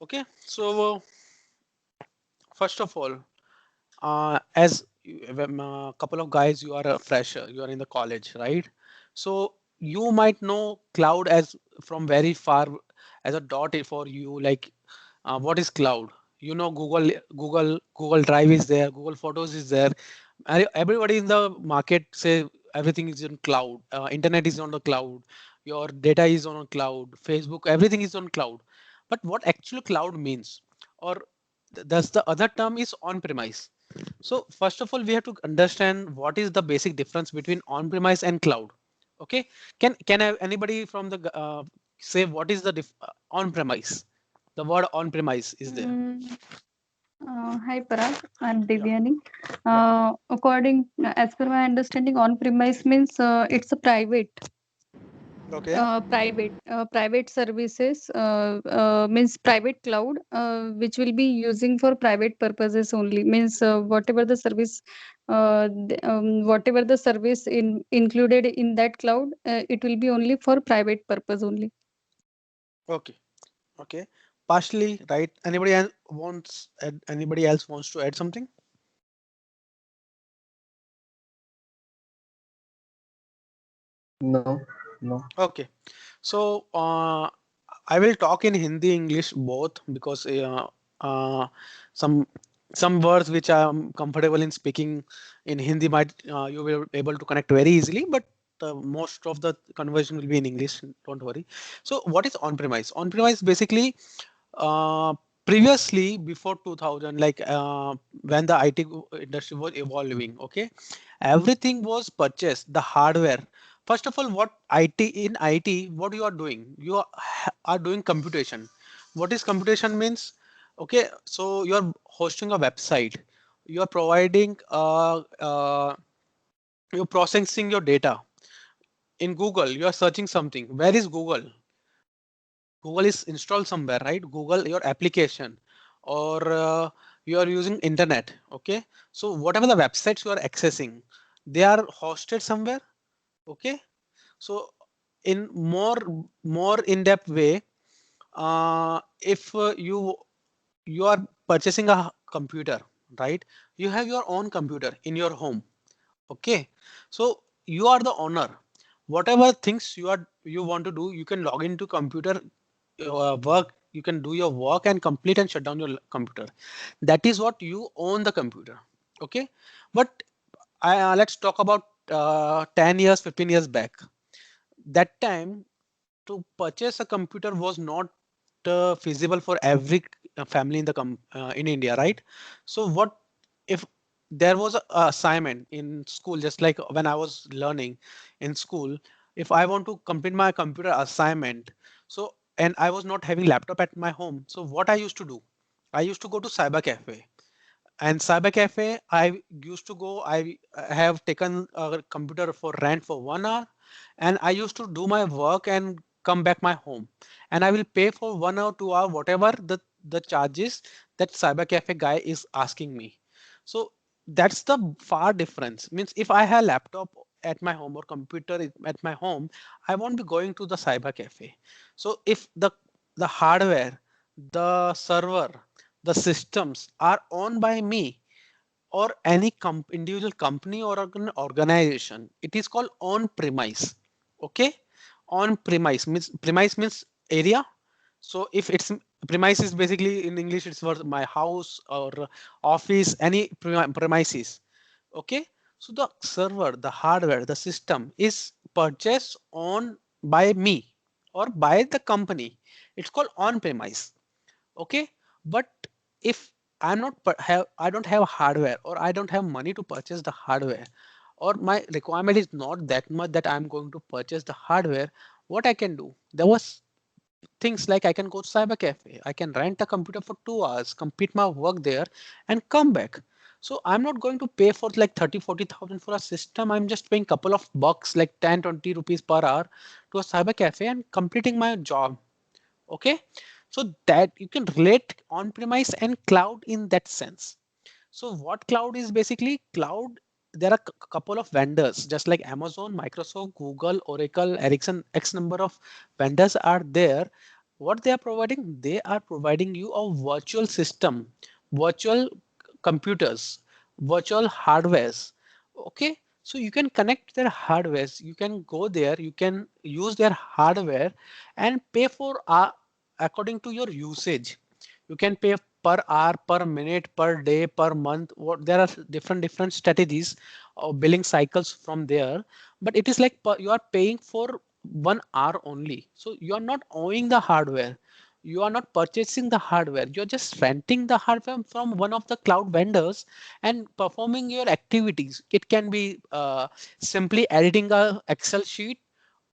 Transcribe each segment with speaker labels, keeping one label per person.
Speaker 1: Okay, so first of all, as a couple of guys, you are a fresher, you are in the college, right? So you might know cloud as from very far as a dot for you, like what is cloud? You know, Google Drive is there, Google Photos is there. Everybody in the market say everything is in cloud. Internet is on the cloud. Your data is on a cloud. Facebook, everything is on cloud. But what actually cloud means, or does the other term is on premise. So first of all, we have to understand what is the basic difference between on premise and cloud. Okay, anybody from the say what is the on premise? The word on premise is there.
Speaker 2: Mm, Hi Parag, I'm
Speaker 1: Yeah.
Speaker 2: Devyani.
Speaker 1: Yeah.
Speaker 2: As per my understanding, on-premise means it's a
Speaker 1: Okay.
Speaker 2: private services means private cloud, which will be using for private purposes only. Means whatever the service included in that cloud, it will be only for private purpose only.
Speaker 1: Okay. Okay. Partially right. Anybody else wants to add something?
Speaker 3: No, no.
Speaker 1: Okay. So I will talk in Hindi, English both because uh, some some words which I am comfortable in speaking in Hindi might you will be able to connect very easily, but most of the conversation will be in English. Don't worry. So what is on-premise? On-premise basically uh, previously before 2000, like when the IT industry was evolving, okay, everything was purchased. The hardware. First of all, what IT, what you are doing? You are doing computation. What is computation means? Okay, so you are hosting a website. You are providing, you're processing your data in Google. You are searching something. Where is Google? Google is installed somewhere, right? Google, your application, or you are using internet. Okay, so whatever the websites you are accessing, they are hosted somewhere. Okay, so in more in-depth way, if you are purchasing a computer, right? You have your own computer in your home. Okay, so you are the owner. Whatever things you want to do, you can log into computer work. You can do your work and complete and shut down your computer. That is what you own the computer. Okay, but let's talk about 10 years, 15 years back. That time to purchase a computer was not feasible for every family in in India, right? So what if there was a assignment in school, just like when I was learning in school, if I want to complete my computer assignment, so and I was not having laptop at my home, so what I used to do, I used to go to cyber cafe. And cyber cafe, I used to go. I have taken a computer for rent for 1 hour, and I used to do my work and come back my home. And I will pay for 1 hour, 2 hour, whatever the charges that cyber cafe guy is asking me. So that's the far difference. Means if I have laptop at my home or computer at my home, I won't be going to the cyber cafe. So if the hardware, the server, the systems are owned by me or any individual company or organization, it is called on premise. Okay, on premise means area. So if it's premise is basically in English, it's for my house or office, any premises. Okay, so the server, the hardware, the system is purchased on by me or by the company. It's called on premise. Okay, but if I don't have hardware or I don't have money to purchase the hardware, or my requirement is not that much that I'm going to purchase the hardware, what I can do, there was things like I can go to cyber cafe, I can rent a computer for 2 hours, complete my work there and come back. So I'm not going to pay for like 30,000-40,000 for a system. I'm just paying couple of bucks, like 10-20 rupees per hour to a cyber cafe and completing my job. Okay, so that you can relate on premise and cloud in that sense. So what cloud is basically cloud, there are couple of vendors just like Amazon, Microsoft, Google, Oracle, Ericsson, X number of vendors are there. What they are providing? They are providing you a virtual system, virtual computers, virtual hardwares. Okay, so you can connect their hardwares, you can go there, you can use their hardware and pay for according to your usage. You can pay per hour, per minute, per day, per month. What there are different strategies or billing cycles from there, but it is like you are paying for 1 hour only. So you are not owning the hardware. You are not purchasing the hardware. You're just renting the hardware from one of the cloud vendors and performing your activities. It can be simply editing a Excel sheet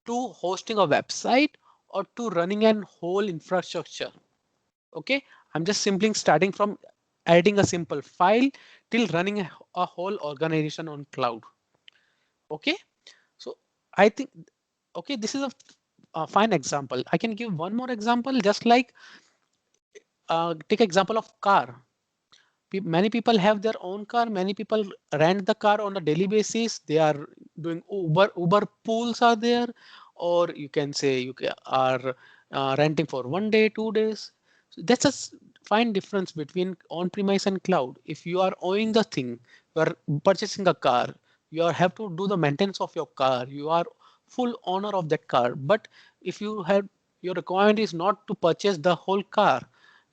Speaker 1: to hosting a website or to running an whole infrastructure. Okay, I'm just simply starting from adding a simple file till running a whole organization on cloud. Okay, so I think, okay, this is a fine example. I can give one more example, just like take example of car. Many people have their own car. Many people rent the car on a daily basis. They are doing Uber pools are there, or you can say are renting for 1 day, 2 days. So that's a fine difference between on-premise and cloud. If you are owning the thing, you are purchasing a car, you have to do the maintenance of your car. You are full owner of that car. But if you have your requirement is not to purchase the whole car,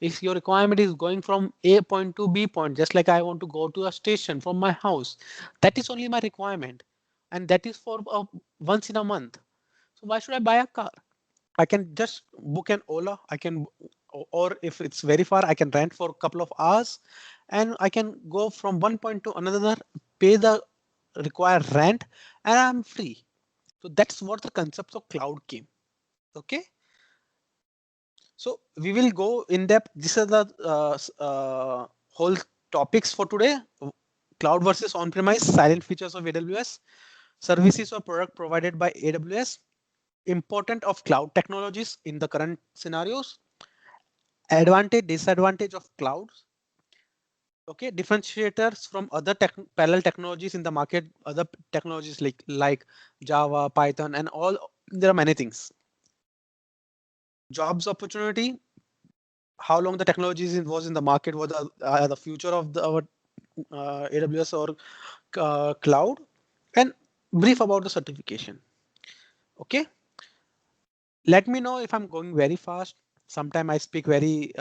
Speaker 1: if your requirement is going from A point to B point, just like I want to go to a station from my house, that is only my requirement, and that is for once in a month. So why should I buy a car? I can just book an Ola. I can, or if it's very far, I can rent for a couple of hours, and I can go from one point to another, pay the required rent, and I'm free. So that's what the concept of cloud came. Okay. So we will go in depth. These are the whole topics for today. Cloud versus on-premise, silent features of AWS, services or product provided by AWS, important of cloud technologies in the current scenarios, advantage, disadvantage of clouds. Okay, differentiators from other parallel technologies in the market, other technologies like Java, Python, and all. There are many things. Jobs opportunity, how long the technologies was in the market, what the future of our AWS or cloud, and brief about the certification. Okay, let me know if I'm going very fast. Sometime I speak very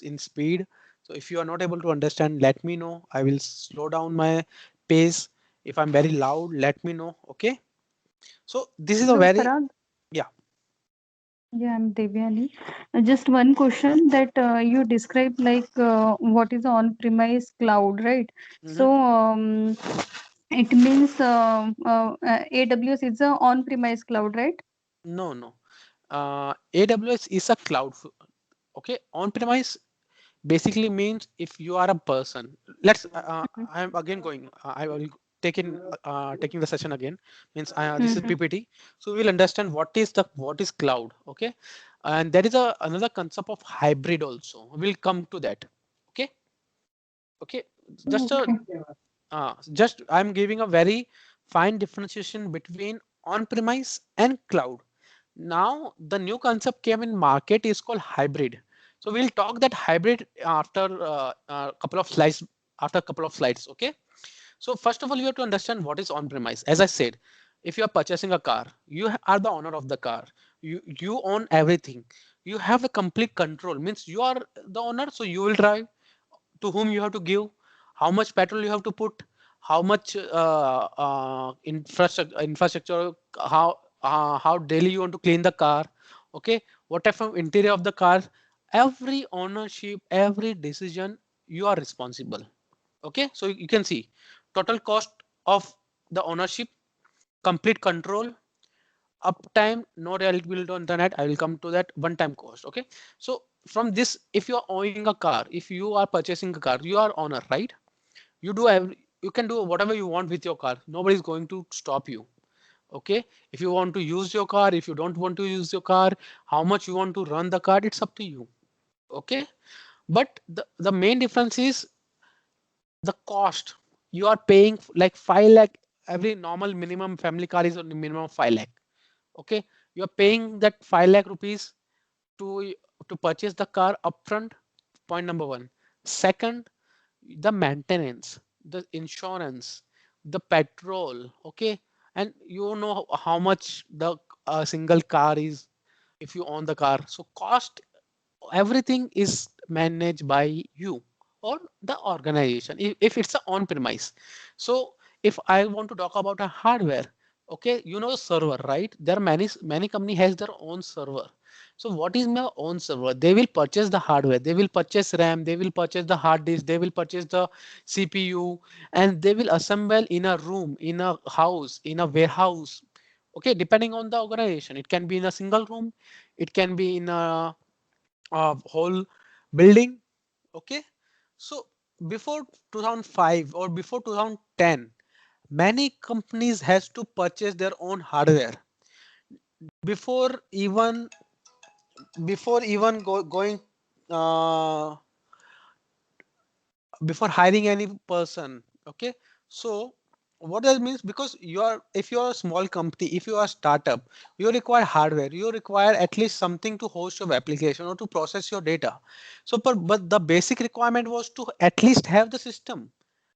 Speaker 1: in speed. So if you are not able to understand, let me know. I will slow down my pace. If I'm very loud, let me know. Okay. So this is a
Speaker 2: So,
Speaker 1: very,
Speaker 2: Parag,
Speaker 1: yeah.
Speaker 2: yeah, I'm Devyani. Just one question that you described like what is on-premise cloud, right?
Speaker 1: Mhm.
Speaker 2: So it means AWS is a on-premise cloud, right?
Speaker 1: No, no. AWS is a cloud. Okay, on-premise basically means if you are a person. Let's. I'm again going. I will taking the session again. Means this is
Speaker 2: Mm-hmm.
Speaker 1: PPT. So we'll understand what is cloud. Okay, and there is another concept of hybrid also. We'll come to that. Okay. Okay. Just a
Speaker 2: Okay.
Speaker 1: just I'm giving a very fine differentiation between on-premise and cloud. Now the new concept came in market is called hybrid. So we'll talk that hybrid after a couple of slides. After a couple of slides, okay. So first of all, you have to understand what is on-premise. As I said, if you are purchasing a car, you are the owner of the car. You own everything. You have a complete control. Means you are the owner, so you will drive, to whom you have to give, how much petrol you have to put, how much infrastructure, how daily you want to clean the car, okay, what type of interior of the car, every ownership, every decision you are responsible. Okay, so you can see total cost of the ownership, complete control, uptime, no reliability on internet. I will come to that one time cost. Okay, so from this, if you are owning a car, if you are purchasing a car, you are owner, right? You do you can do whatever you want with your car. Nobody is going to stop you. Okay, if you want to use your car, if you don't want to use your car, how much you want to run the car, it's up to you. Okay, but the main difference is the cost. You are paying like 5 lakh. Every normal minimum family car is on the minimum 5 lakh. Okay, you are paying that 5 lakh rupees to to purchase the car upfront. Point number one. Second, the maintenance, the insurance, the petrol. Okay, and you know how much the single car is if you own the car. So cost, everything is managed by you or the organization if it's a on premise. So if I want to talk about a hardware, okay, you know, server, right? There are many company has their own server. So what is my own server? They will purchase the hardware, they will purchase RAM, they will purchase the hard disk, they will purchase the CPU, and they will assemble in a room, in a house, in a warehouse. Okay, depending on the organization, it can be in a single room, it can be in a whole building. Okay, so before 2005 or before 2010, many companies has to purchase their own hardware before even going uh, before hiring any person. Okay, so what that means, because you are, if you are a small company, if you are a startup, you require hardware, you require at least something to host your application or to process your data. So but the basic requirement was to at least have the system,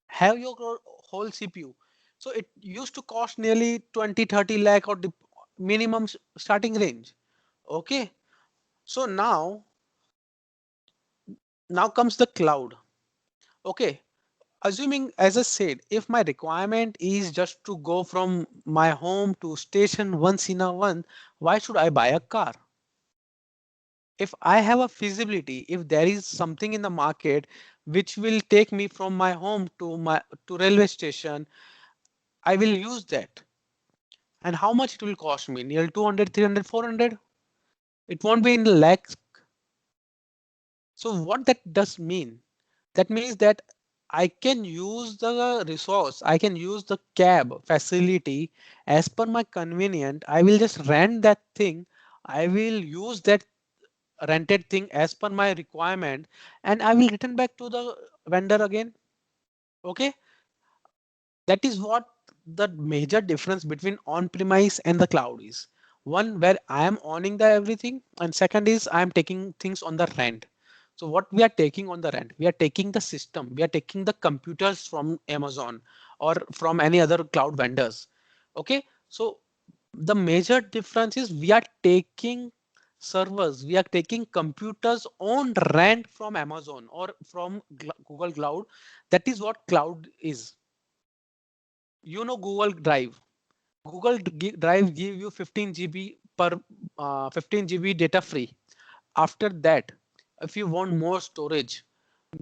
Speaker 1: have your whole CPU. So it used to cost nearly 20-30 lakh or the minimum starting range. Okay, so now comes the cloud. Okay, assuming, as I said, if my requirement is just to go from my home to station once in a month, why should I buy a car? If I have a feasibility, if there is something in the market which will take me from my home to my to railway station, I will use that. And how much it will cost me? Near 200, 300, 400. It won't be in lakhs. So what that does mean? That means that I can use the resource, I can use the cab facility as per my convenient. I will just rent that thing. I will use that rented thing as per my requirement, and I will return back to the vendor again. Okay, that is what the major difference between on-premise and the cloud is. One where I am owning the everything, and second is I am taking things on the rent. So what we are taking on the rent, we are taking the system, we are taking the computers from Amazon or from any other cloud vendors. Okay, so the major difference is we are taking servers, we are taking computers on rent from Amazon or from Google Cloud. That is what cloud is. You know, Google Drive. Google Drive give you 15 GB per 15 GB data free. After that, if you want more storage,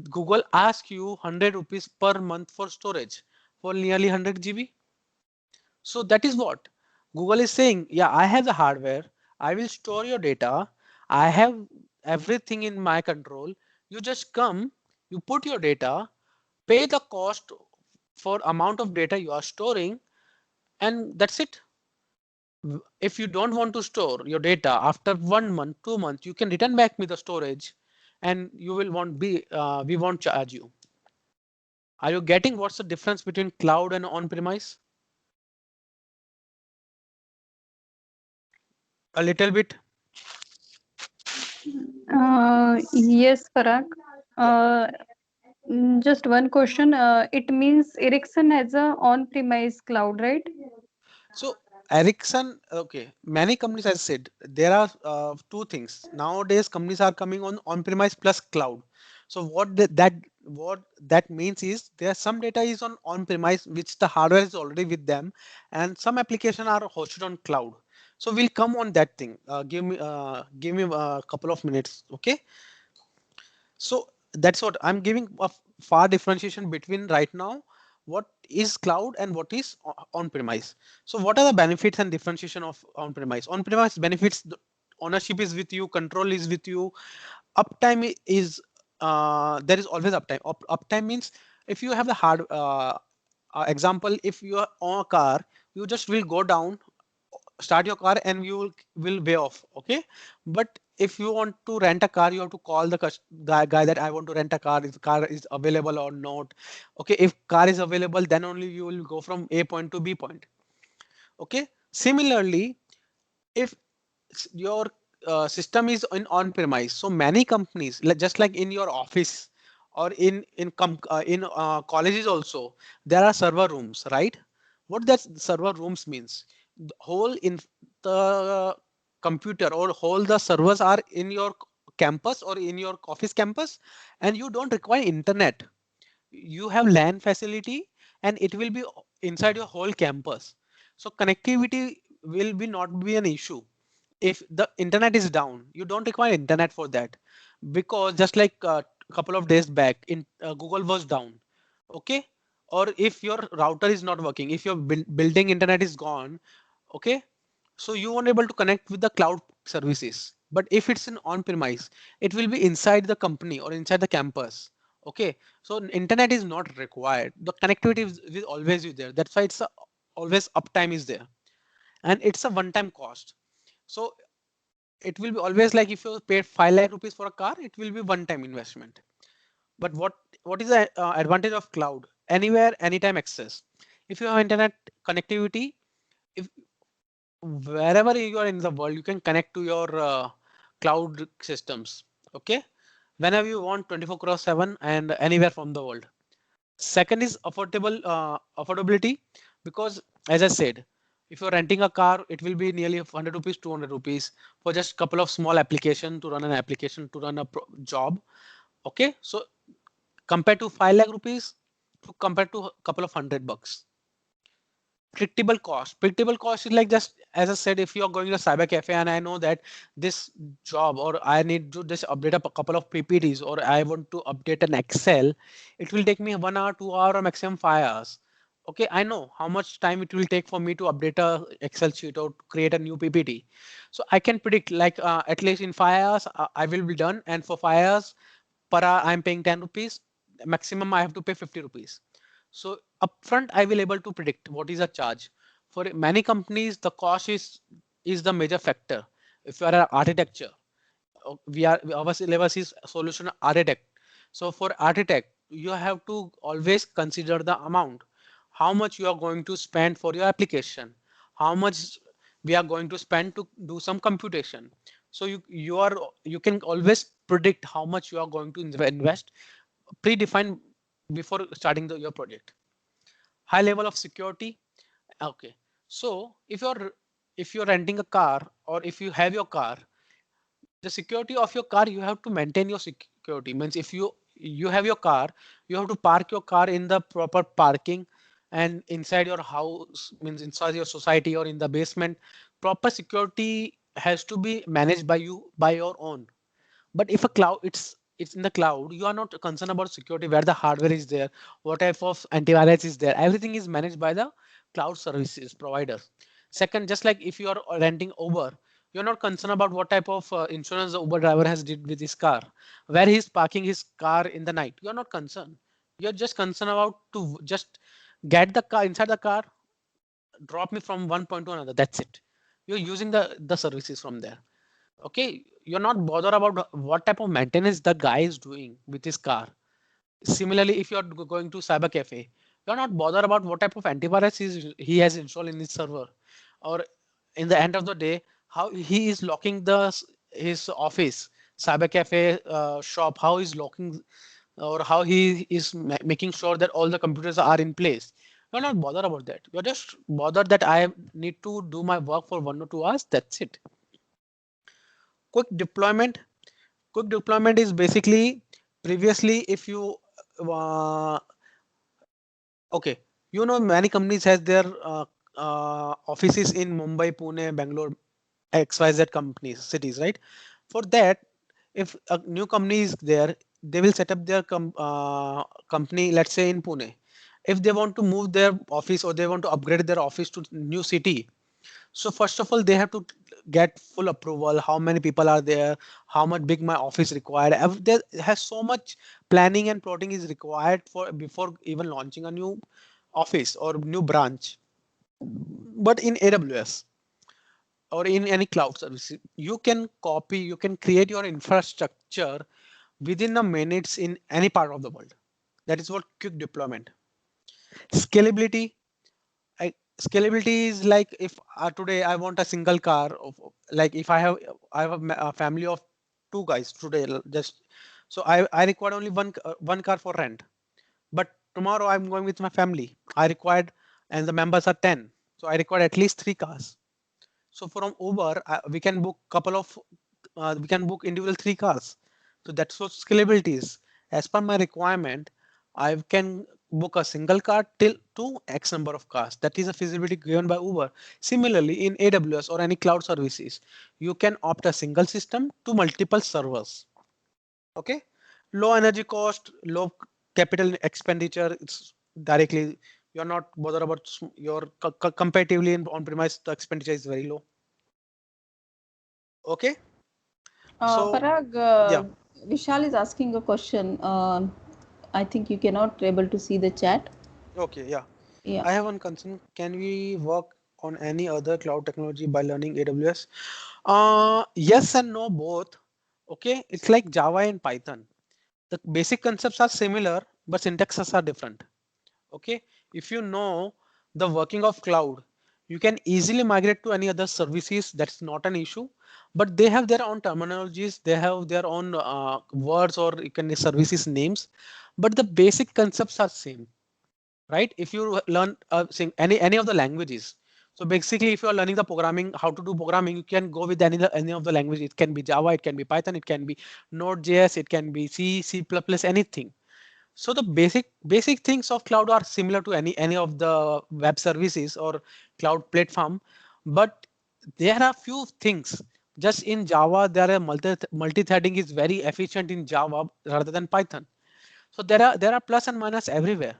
Speaker 1: Google asks you 100 rupees per month for storage for nearly 100 GB. So that is what Google is saying. Yeah, I have the hardware. I will store your data. I have everything in my control. You just come, you put your data, pay the cost for amount of data you are storing, and that's it. If you don't want to store your data after 1 month, 2 months, you can return back me the storage, and you will want be we won't charge you. Are you getting what's the difference between cloud and on-premise? A little bit.
Speaker 2: Yes, Parag.
Speaker 1: Yeah.
Speaker 2: Uh, just one question. It means Ericsson has a on-premise cloud, right?
Speaker 1: So Ericsson, okay, many companies, as I said, there are two things. Nowadays, companies are coming on on-premise plus cloud. So what that means is there some data is on on-premise, which the hardware is already with them, and some application are hosted on cloud. So we'll come on that thing. Give me a couple of minutes, okay? So that's what I'm giving a far differentiation between right now what is cloud and what is on-premise. So what are the benefits and differentiation of on-premise? On-premise benefits, the ownership is with you, control is with you, uptime is there is always uptime. Uptime means if you have the hard example, if you are on a car, you just will go down, start your car, and you will way off. Okay, but if you want to rent a car, you have to call the guy that I want to rent a car, is the car is available or not. Okay, if car is available, then only you will go from A point to B point. Okay, similarly, if your system is in on premise. So many companies, just like in your office or in colleges also, there are server rooms, right? What that server rooms means, the whole in the computer or whole the servers are in your campus or in your office campus, and you don't require internet. You have LAN facility, and it will be inside your whole campus. So connectivity will be not be an issue. If the internet is down, you don't require internet for that, because just like a couple of days back in Google was down. Okay. Or if your router is not working, if your building internet is gone, okay, so you won't able to connect with the cloud services. But if it's in on premise, it will be inside the company or inside the campus. Okay, so internet is not required, the connectivity will always be there. That's why always uptime is there, and it's a one time cost. So it will be always like if you paid 5 lakh rupees for a car, it will be one time investment. But what is the advantage of cloud? Anywhere, anytime access. If you have internet connectivity, if wherever you are in the world, you can connect to your cloud systems. Okay, whenever you want, 24 cross 7 and anywhere from the world. Second is affordability, because as I said, if you're renting a car, it will be nearly 100 rupees, 200 rupees for just couple of small application to run an application to run a job. Okay, so compared to 5 lakh rupees to compared to a couple of $100. Predictable cost is like, just as I said, if you are going to cyber cafe and I know that this job, or I need to just update a couple of ppts, or I want to update an excel, it will take me 1 hour, 2 hour, or maximum 5 hours. Okay, I know how much time it will take for me to update a excel sheet or to create a new ppt. So I can predict like at least in 5 hours I will be done, and for 5 hours per hour I'm paying 10 rupees, maximum I have to pay 50 rupees. So upfront, I will able to predict what is a charge. For many companies, the cost is the major factor. If you are an architecture, we are our syllabus is solution architect. So for architect, you have to always consider the amount, how much you are going to spend for your application, how much we are going to spend to do some computation. So you can always predict how much you are going to invest, predefined before starting your project. High level of security. Okay, so if you're renting a car, or if you have your car, the security of your car, you have to maintain your security. Means if you have your car, you have to park your car in the proper parking, and inside your house, means inside your society or in the basement, proper security has to be managed by you by your own. But if a cloud, it's in the cloud, you are not concerned about security, where the hardware is there, what type of antivirus is there, everything is managed by the cloud services provider. Second, just like if you are renting Uber, you're not concerned about what type of insurance the Uber driver has did with his car, where he's parking his car in the night. You're not concerned. You're just concerned about to just get the car inside the car, drop me from one point to another. That's it. You're using the services from there. Okay, you're not bothered about what type of maintenance the guy is doing with his car. Similarly, if you're going to cyber cafe, you're not bothered about what type of antivirus he has installed in his server, or in the end of the day, how he is locking his office, cyber cafe shop, how he's locking, or how he is making sure that all the computers are in place. You're not bothered about that. You're just bothered that I need to do my work for 1 or 2 hours. That's it. Quick deployment. Quick deployment is basically, previously if you uh, okay, many companies has their offices in Mumbai, Pune, Bangalore, XYZ companies cities, right? For that, if a new company is there, they will set up their company, let's say in Pune. If they want to move their office, or they want to upgrade their office to new city, so first of all, they have to get full approval. How many people are there? How much big my office required? There has so much planning and plotting is required for before even launching a new office or new branch. But in AWS or in any cloud service, you can create your infrastructure within the minutes in any part of the world. That is what quick deployment. Scalability. scalability is like if today I want a single car of, like if I have a family of two guys today just, so I require only one car for rent. But tomorrow I'm going with my family. I required, and the members are 10. So I require at least three cars. So from Uber, we can book couple of, we can book individual three cars. So that's what scalability is. As per my requirement, I can book a single car till to X number of cars. That is a feasibility given by Uber. Similarly, in AWS or any cloud services, you can opt a single system to multiple servers. Okay, low energy cost, low capital expenditure. It's directly, you're not bothered about your comparatively in on-premise, the expenditure is very low. Okay, so
Speaker 3: Parag,
Speaker 1: yeah,
Speaker 3: Vishal is asking a question. I think you cannot able to see the chat.
Speaker 1: okay, yeah.
Speaker 3: Yeah.
Speaker 1: I have one concern. Can we work on any other cloud technology by learning AWS? Yes and no, both. Okay, it's like Java and Python. The basic concepts are similar, but syntaxes are different. Okay, if you know the working of cloud, you can easily migrate to any other services. That's not an issue, but they have their own terminologies, they have their own words, or you can services names, but the basic concepts are same, right? If you learn any of the languages, so basically if you are learning the programming, how to do programming, you can go with any of the language. It can be Java, it can be Python, it can be Node.js, it can be C++, anything. So the basic things of cloud are similar to any of the web services or cloud platform, but there are few things. Just in Java, there are multi-threading is very efficient in Java rather than Python. So there are plus and minus everywhere.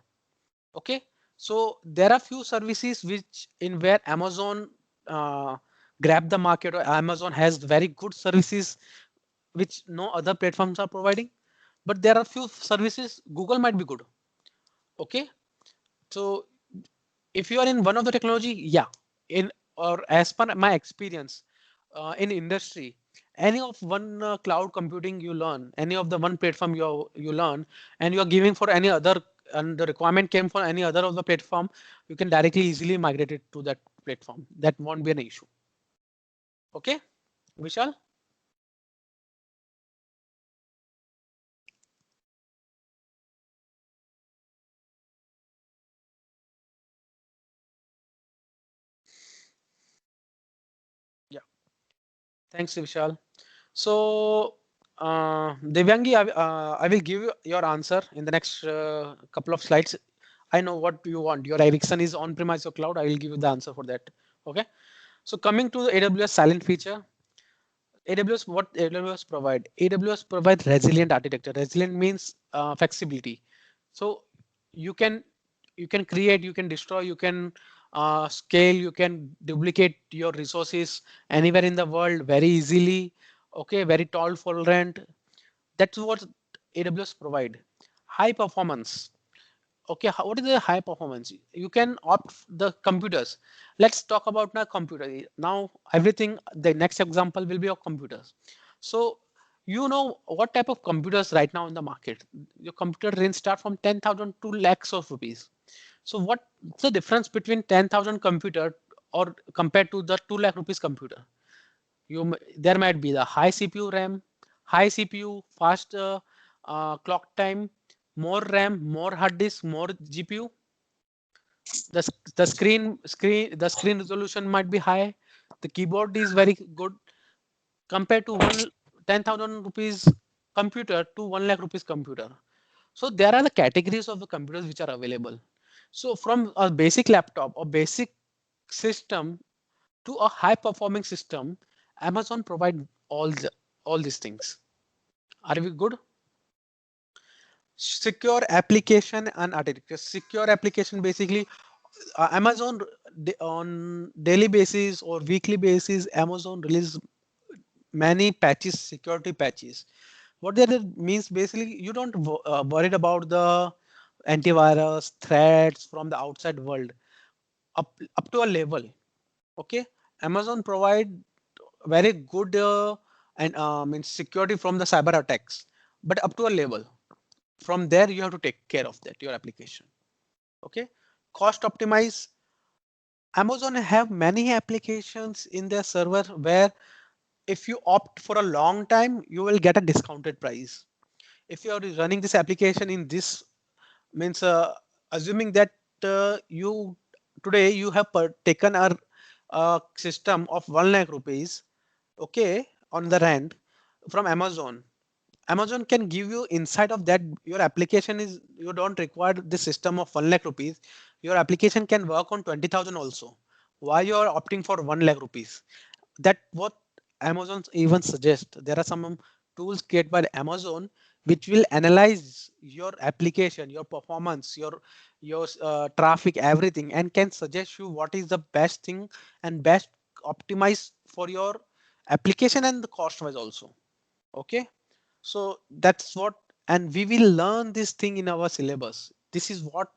Speaker 1: Okay, so there are few services which in where Amazon uh, grab the market, or Amazon has very good services which no other platforms are providing. But there are few services Google might be good. Okay, so if you are in one of the technology, yeah, in or as per my experience in industry, any of one cloud computing you learn, any of the one platform you learn, and you are giving for any other, and the requirement came for any other of the platform, you can directly easily migrate it to that platform. That won't be an issue. Okay, Vishal. Yeah, thanks, Vishal. So, Devyangi, I will give you your answer in the next couple of slides. I know what you want. Your Ericsson is on-premise or cloud. I will give you the answer for that. Okay. So coming to the AWS silent feature, AWS, what AWS provide? AWS provide resilient architecture. Resilient means flexibility. So you can you can create, you can destroy, you can scale, you can duplicate your resources anywhere in the world very easily. Okay, very tall tolerant. That's what AWS provide. High performance. Okay, what is the high performance? You can opt the computers. Let's talk about now computer. Now everything, the next example will be of computers. So you know what type of computers right now in the market. Your computer range start from 10,000 to lakhs of rupees. So what's the difference between 10,000 computer or compared to the 2 lakh rupees computer? There might be the high CPU RAM, high CPU, fast clock time, more RAM, more hard disk, more GPU. The screen resolution might be high. The keyboard is very good compared to 10,000 rupees computer to 1 lakh rupees computer. So there are the categories of the computers which are available. So from a basic laptop or basic system to a high performing system, Amazon provide all these things. Are we good? Secure application and architecture. Secure application basically, Amazon on daily basis or weekly basis, Amazon release many patches, security patches. What that means basically, you don't worried about the antivirus threats from the outside world up to a level. Okay, Amazon provide very good and means security from the cyber attacks, but up to a level. From there, you have to take care of that your application. Okay, cost optimize. Amazon have many applications in their server where if you opt for a long time, you will get a discounted price. If you are running this application in this means assuming that you today you have taken a system of 1 lakh rupees, okay, on the rent from Amazon can give you inside of that your application is you don't require the system of 1 lakh rupees. Your application can work on 20,000 also. Why you are opting for 1 lakh rupees? That what Amazon even suggest. There are some tools created by Amazon which will analyze your application, your performance, your traffic, everything, and can suggest you what is the best thing and best optimize for your application and the cost wise also. Okay, so that's what, and we will learn this thing in our syllabus. This is what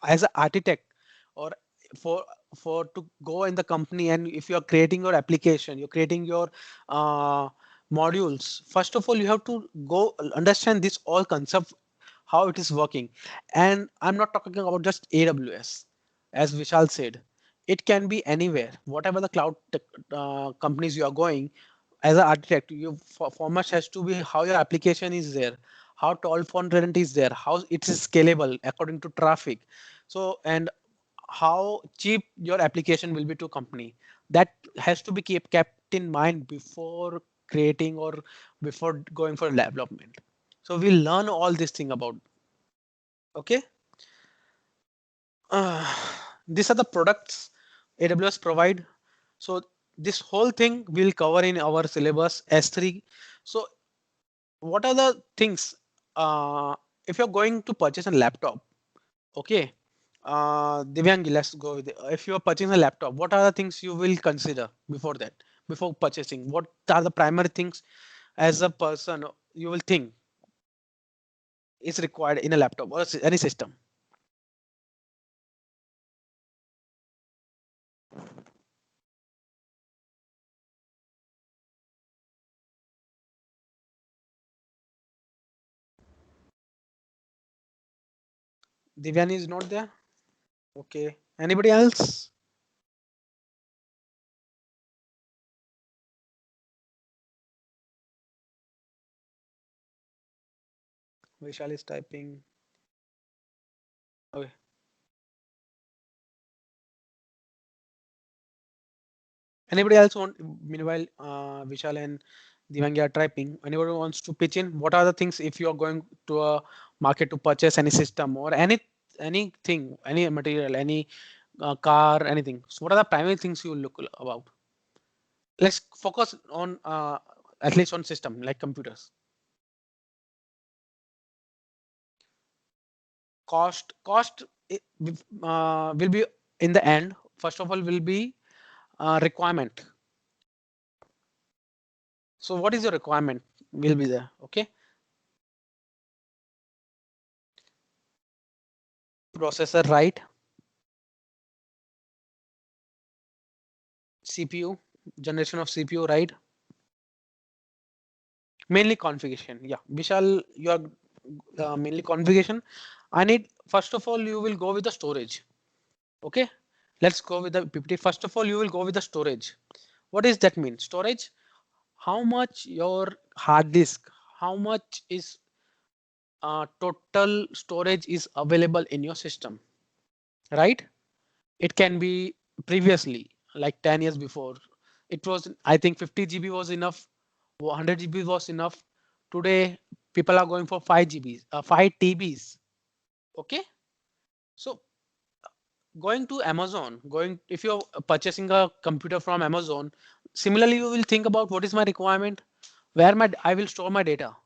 Speaker 1: as an architect or for to go in the company, and if you are creating your application, you're creating your uh, modules, first of all you have to go understand this all concept, how it is working. And I'm not talking about just AWS, as Vishal said. It can be anywhere, whatever the cloud companies you are going. As an architect, your format has to be how your application is there, how tall font is there, how it is scalable according to traffic. So and how cheap your application will be to company. That has to be kept in mind before creating or before going for development. So we'll learn all this thing about. Okay. uh, these are the products AWS provide. So this whole thing we'll cover in our syllabus S3. So what are the things if you're going to purchase a laptop? Okay, Divyangi, let's go with it. If you're purchasing a laptop, what are the things you will consider before that, before purchasing? What are the primary things as a person you will think is required in a laptop or any system? Divyani is not there. Okay, anybody else? Vishal is typing. Okay. Anybody else want? Meanwhile, Vishal and Divangi are typing. Anybody wants to pitch in? What are the things if you are going to a market to purchase any system or anything, any material, any car, anything? So what are the primary things you will look about? Let's focus on at least on system like computers. Cost will be in the end. First of all, will be requirement. So what is your requirement? Will be there. Okay. Processor, right? CPU, generation of CPU, right? Mainly configuration. Yeah, Vishal, you are mainly configuration. I need, first of all, you will go with the storage. Okay, let's go with the PPT. First of all, you will go with the storage. What does that mean? Storage, how much your hard disk, how much is total storage is available in your system, right? It can be previously like 10 years before. It was, I think 50 GB was enough, 100 GB was enough. Today, people are going for 5 GB, 5 TBs. Okay. So going to Amazon, going if you're purchasing a computer from Amazon, similarly, you will think about what is my requirement, where I will store my data.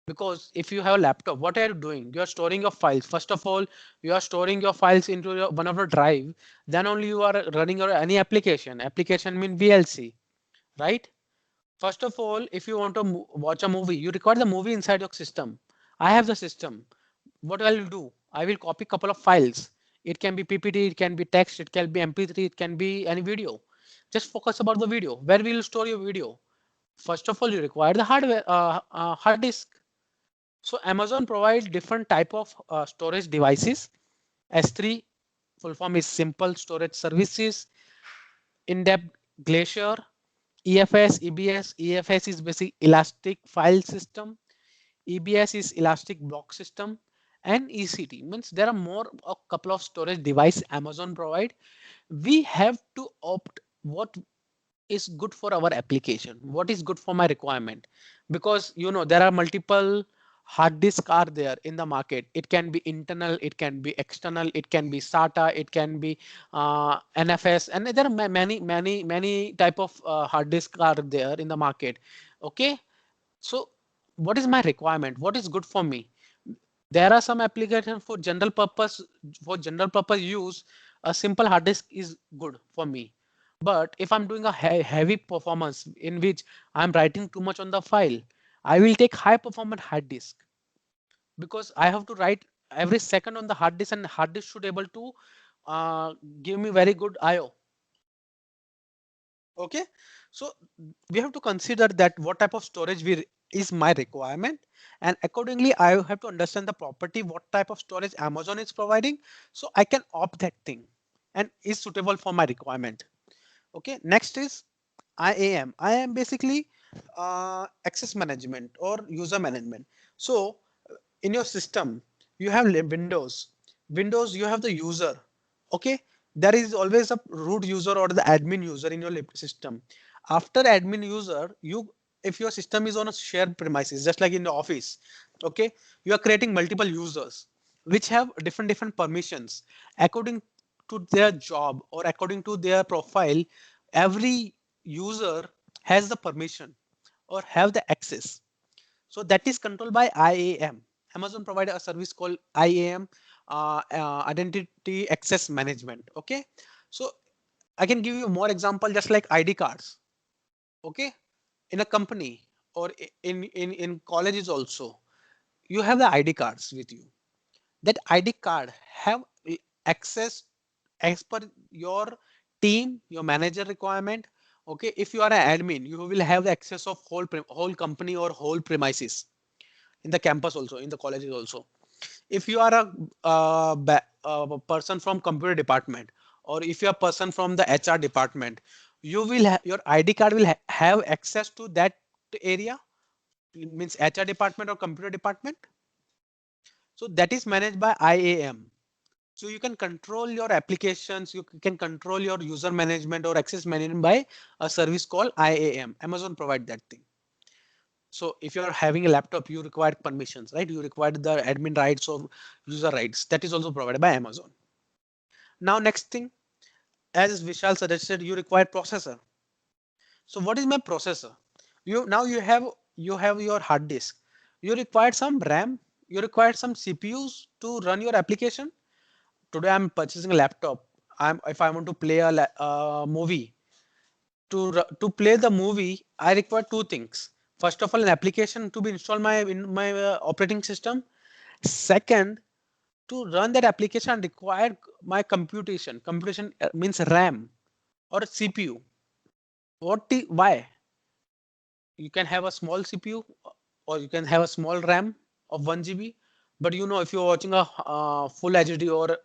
Speaker 1: Because if you have a laptop, what are you doing? You are storing your files. First of all, you are storing your files into one of your drive. Then only you are running your any application. Application mean VLC, right? First of all, if you want to watch a movie, you record the movie inside your system. I have the system. What I will do? I will copy couple of files. It can be PPT, it can be text, it can be MP3, it can be any video. Just focus about the video. Where will you store your video? First of all, you require the hardware, hard disk. So Amazon provides different type of storage devices, S3, full form is Simple Storage Services. In-depth Glacier, EFS, EBS. EFS is basic Elastic File System. EBS is Elastic Block System. And EC2 means there are more a couple of storage device Amazon provide. We have to opt what is good for our application, what is good for my requirement, because there are multiple hard disk are there in the market. It can be internal, it can be external, it can be SATA, it can be NFS, and there are many type of hard disk are there in the market. Okay, so what is my requirement, what is good for me? There are some applications for general purpose use. A simple hard disk is good for me. But if I'm doing a heavy performance in which I'm writing too much on the file, I will take high performance hard disk, because I have to write every second on the hard disk, and hard disk should able to give me very good IO. Okay, so we have to consider that what type of storage is my requirement, and accordingly I have to understand the property, what type of storage Amazon is providing, so I can opt that thing and is suitable for my requirement. Okay, next is IAM. IAM basically access management or user management. So in your system you have Windows you have the user. Okay, there is always a root user or the admin user in your system. After admin user, if your system is on a shared premises, just like in the office, okay, you are creating multiple users which have different permissions according to their job or according to their profile. Every user has the permission or have the access, so that is controlled by IAM. Amazon provides a service called IAM, Identity Access Management. Okay, so I can give you more example, just like ID cards. Okay, in a company or in colleges also, you have the ID cards with you. That ID card have access as per your team, your manager requirement. Okay, if you are an admin, you will have the access of whole company or whole premises in the campus also, in the colleges also. If you are a person from computer department, or if you are a person from the HR department, you will your ID card will have access to that area. It means HR department or computer department. So that is managed by IAM. So you can control your applications, you can control your user management or access management by a service called IAM. Amazon provide that thing. So if you're having a laptop, you require permissions, right? You require the admin rights or user rights. That is also provided by Amazon. Now, next thing, as Vishal suggested, you require processor. So what is my processor? You have your hard disk. You require some RAM. You require some CPUs to run your application. Today I'm purchasing a laptop. If I want to play a movie, to play the movie, I require two things. First of all, an application to be installed in my operating system. Second, to run that application, I require my computation. Computation means RAM or CPU. Why? You can have a small CPU or you can have a small RAM of 1 GB. But if you're watching a full HD or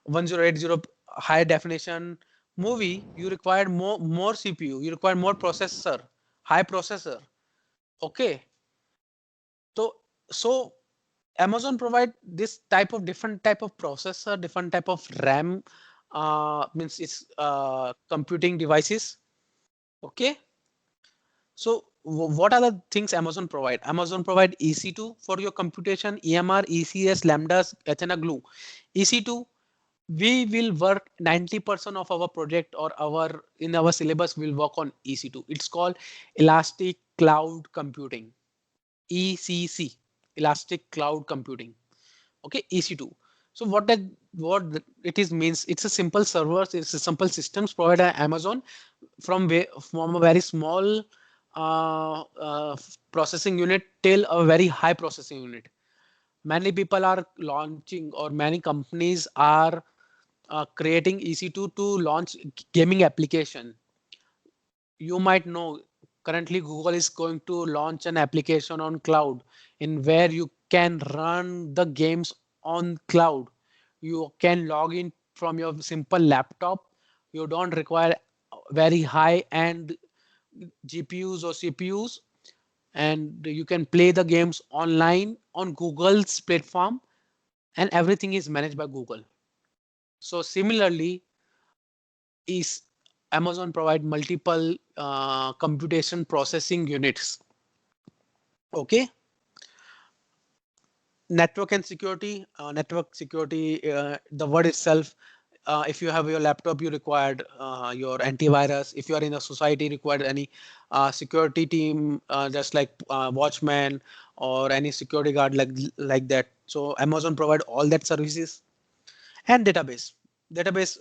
Speaker 1: 1080 high definition movie, you require more CPU, you require more processor, high processor. Okay, so Amazon provide this type of different type of processor, different type of RAM, means it's computing devices. Okay, so what are the things Amazon provide? Amazon provide EC2 for your computation, EMR, ECS, Lambdas, HANA Glue. EC2, we will work 90% of our project or in our syllabus will work on EC2. It's called Elastic Cloud Computing, ECC, Elastic Cloud Computing. Okay, EC2. So what it is means, it's a simple servers, it's a simple systems provided by Amazon from a very small processing unit till a very high processing unit. Many people are launching, or many companies are creating EC2 to launch gaming application. You might know currently Google is going to launch an application on cloud in where you can run the games on cloud. You can log in from your simple laptop. You don't require very high end GPUs or CPUs, and you can play the games online on Google's platform, and everything is managed by Google. So similarly, is Amazon provide multiple computation processing units. Okay, network security, the word itself. If you have your laptop, you required your antivirus. If you are in a society, required any security team, just like watchman or any security guard like that. So Amazon provide all that services. And database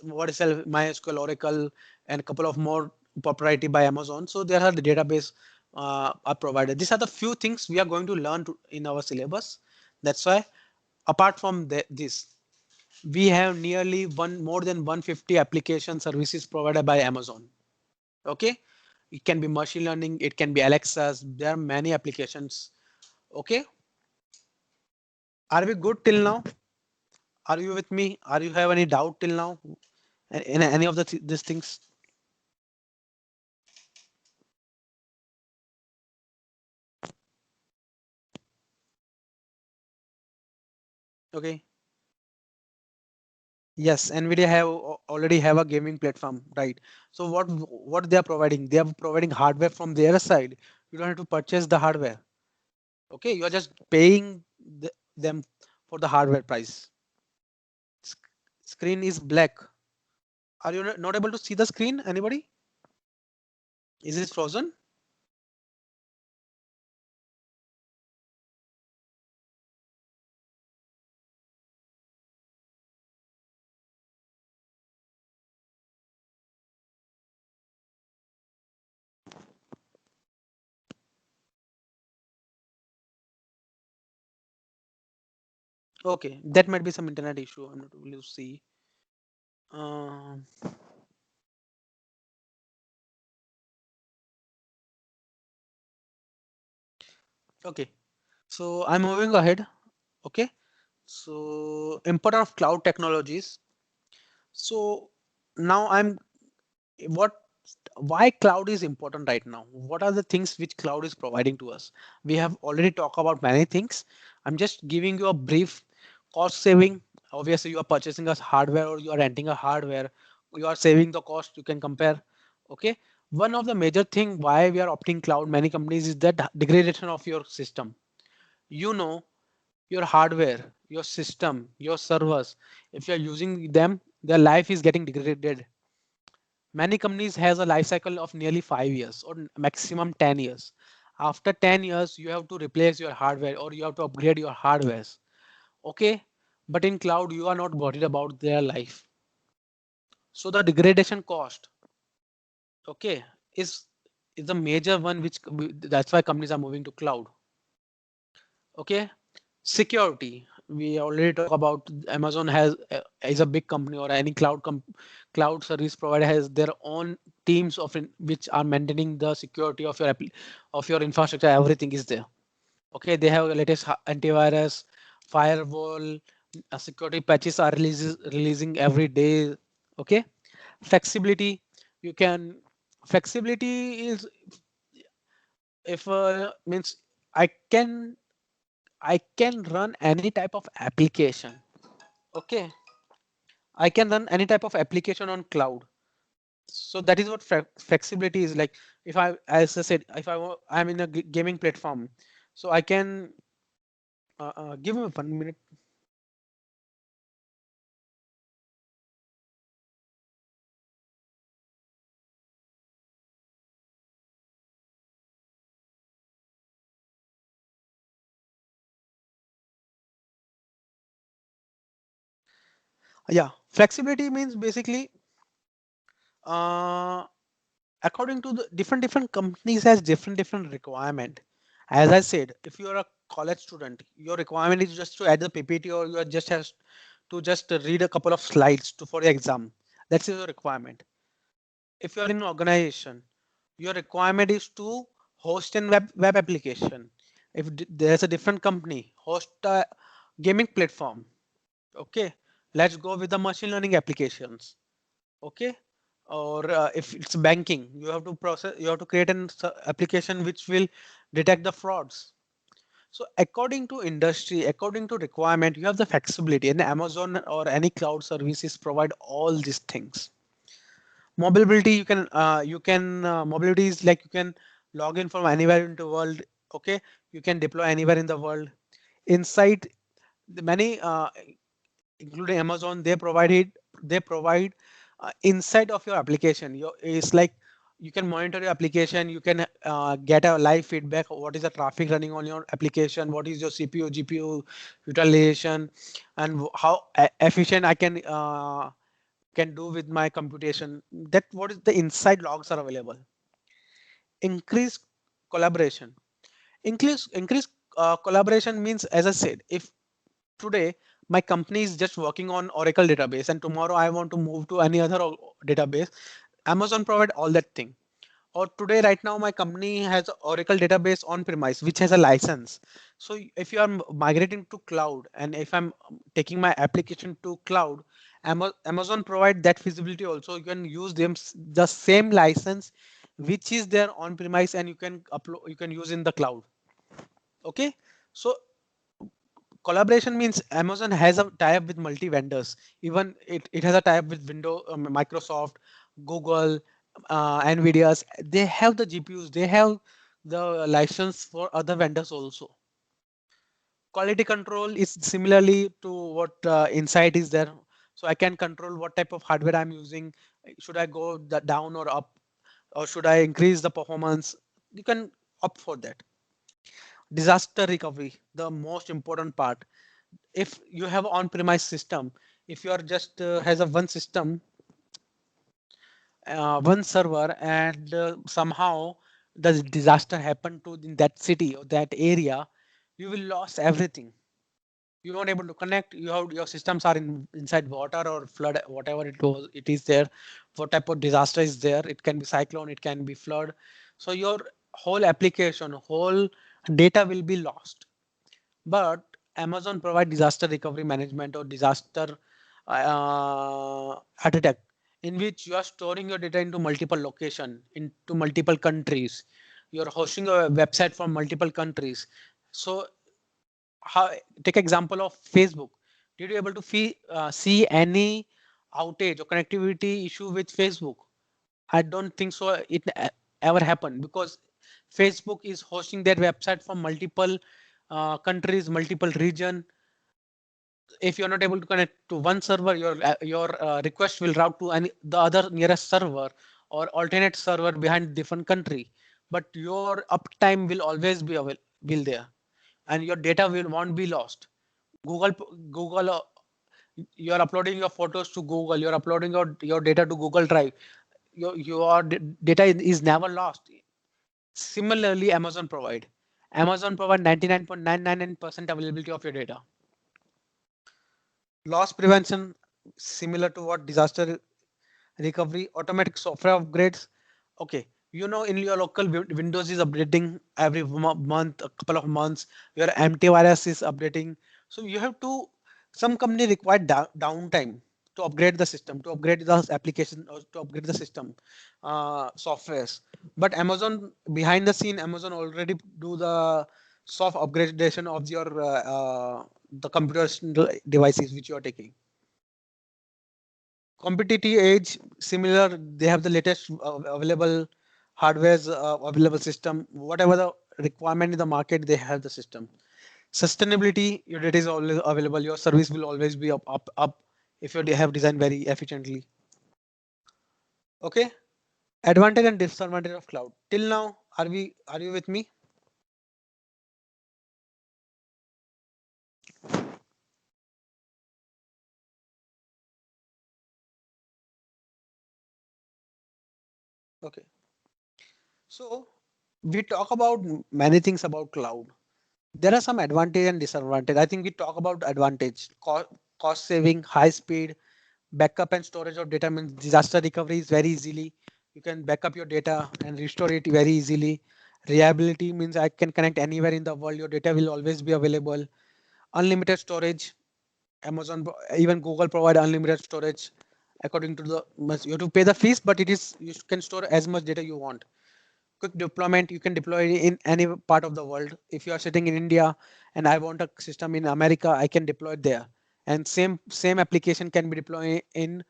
Speaker 1: what is MySQL, Oracle, and a couple of more proprietary by Amazon. So there are the database are provided. These are the few things we are going to learn in our syllabus. That's why apart from this, we have nearly more than 150 application services provided by Amazon. Okay, it can be machine learning, it can be Alexa's. There are many applications. Okay, are we good till now? Are you with me? Are you have any doubt till now in any of these things? Okay. Yes, Nvidia have already have a gaming platform, right? So what they are providing? They are providing hardware from their side. You don't have to purchase the hardware. Okay, you are just paying them for the hardware price. Screen is black. Are you not able to see the screen? Anybody? Is it frozen? Okay, that might be some internet issue. I'm not able to see. Um okay, so I'm moving ahead. Okay, so importance of cloud technologies. So now what why cloud is important right now? What are the things which cloud is providing to us? We have already talked about many things. I'm just giving you a brief. Cost saving. Obviously you are purchasing a hardware or you are renting a hardware, you are saving the cost. You can compare. Okay, one of the major thing why we are opting cloud, many companies, is that degradation of your system. You know, your hardware, your system, your servers, if you are using them, their life is getting degraded. Many companies has a life cycle of nearly 5 years or maximum 10 years. After 10 years, you have to replace your hardware or you have to upgrade your hardwares. Okay. But in cloud, you are not worried about their life. So the degradation cost, okay, is is a major one, which that's why companies are moving to cloud. Okay. Security, we already talk about. Amazon has is a big company, or any cloud service provider has their own teams of which are maintaining the security of of your infrastructure. Everything is there. Okay, they have latest antivirus, firewall, security patches are releasing every day. Okay, flexibility, you can flexibility is, if means I can I can run any type of application. Okay, I can run any type of application on cloud. So that is what flexibility is like. If I, as I said, if I'm in a gaming platform, so I can give me 1 minute. Yeah, flexibility means basically, uh, according to the different companies has different requirement. As I said, if you are a college student, your requirement is just to add the PPT, or you are just has to just read a couple of slides for the exam. That's your requirement. If you are in an organization, your requirement is to host an web application. If there's a different company host a gaming platform, okay, Let's go with the machine learning applications. Okay. Or if it's banking, you have to create an application which will detect the frauds. So according to industry, according to requirement, you have the flexibility, and Amazon or any cloud services provide all these things. Mobility, mobility is like you can log in from anywhere in the world. Okay, you can deploy anywhere in the world. Inside the many, including Amazon, they provide inside of your application. It's like you can monitor your application, you can get a live feedback. What is the traffic running on your application? What is your CPU, GPU utilization, and how efficient I can do with my computation. That what is the inside logs are available. Increase collaboration. Increase collaboration means, as I said, if today my company is just working on Oracle database and tomorrow I want to move to any other database, Amazon provide all that thing. Or today, right now, my company has Oracle database on premise, which has a license. So if you are migrating to cloud, and if I'm taking my application to cloud, Amazon provide that feasibility also. You can use them the same license, which is there on premise, and you can upload, you can use in the cloud. Okay. So collaboration means Amazon has a tie-up with multi vendors. Even it has a tie-up with Microsoft, Google, Nvidia's. They have the GPUs, they have the license for other vendors also. Quality control is similarly to what Insight is there. So I can control what type of hardware I'm using. Should I go down or up, or should I increase the performance? You can opt for that. Disaster recovery, the most important part. If you have on-premise system, if you are just has a one system, one server, and somehow the disaster happened to in that city or that area, you will lose everything. You won't able to connect. Your systems are inside water or flood, whatever it is there. What type of disaster is there? It can be cyclone, it can be flood. So your whole application, whole data will be lost. But Amazon provide disaster recovery management or disaster architect, in which you are storing your data into multiple location, into multiple countries. You're hosting a website from multiple countries. So how, take example of Facebook. Did you able to see any outage or connectivity issue with Facebook? I don't think so. It ever happened because Facebook is hosting their website from multiple countries, multiple region. If you're not able to connect to one server, your request will route to the other nearest server or alternate server behind different country. But your uptime will always be will there, and your data will won't be lost. Google Google. You are uploading your photos to Google. You're uploading your data to Google Drive. Your data is never lost. Similarly, Amazon provide 99.999% availability of your data. Loss prevention, similar to what disaster recovery, automatic software upgrades. Okay, you know, in your local Windows is updating every month, a couple of months. Your antivirus is updating. So you have to, some company require downtime to upgrade the system, to upgrade the application, or to upgrade the system softwares. But Amazon, behind the scene, Amazon already do the soft upgradation of your the computer devices which you are taking. Competitive edge, similar, they have the latest available hardware's available system. Whatever the requirement in the market, they have the system. Sustainability, your data is always available. Your service will always be up if you have designed very efficiently. Okay. Advantage and disadvantage of cloud. Till now, are you with me? Okay. So we talk about many things about cloud. There are some advantage and disadvantage. I think we talk about advantage, cost saving, high speed, backup and storage of data means disaster recovery is very easily. You can back up your data and restore it very easily. Reliability means I can connect anywhere in the world. Your data will always be available. Unlimited storage. Amazon, even Google provide unlimited storage. According to the, you have to pay the fees, but it is, you can store as much data you want. Quick deployment, you can deploy it in any part of the world. If you are sitting in India and I want a system in America, I can deploy it there. And same application can be deployed in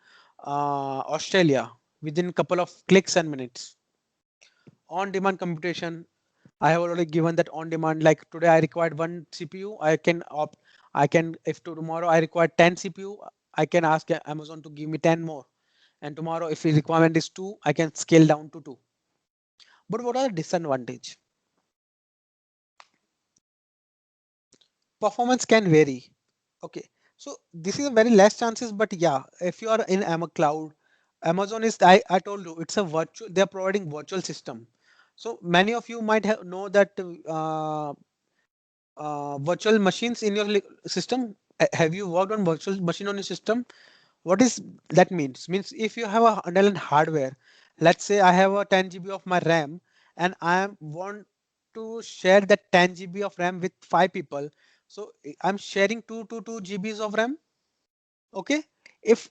Speaker 1: Australia within a couple of clicks and minutes. On demand computation, I have already given that on demand. Like today I required one CPU, I can opt, I can, if tomorrow I require 10 CPU, I can ask Amazon to give me 10 more. And tomorrow if the requirement is 2, I can scale down to 2. But what are the disadvantage? Performance can vary. Okay, so this is a very less chances, but yeah, if you are in Cloud, Amazon is, I told you, it's a virtual, they're providing virtual system. So many of you might have know that virtual machines in your system. Have you worked on virtual machine on your system? What is that means? Means if you have a underlying hardware, let's say I have a 10 GB of my RAM and want to share that 10 GB of RAM with 5 people. So I'm sharing 2 GBs of RAM. Okay. If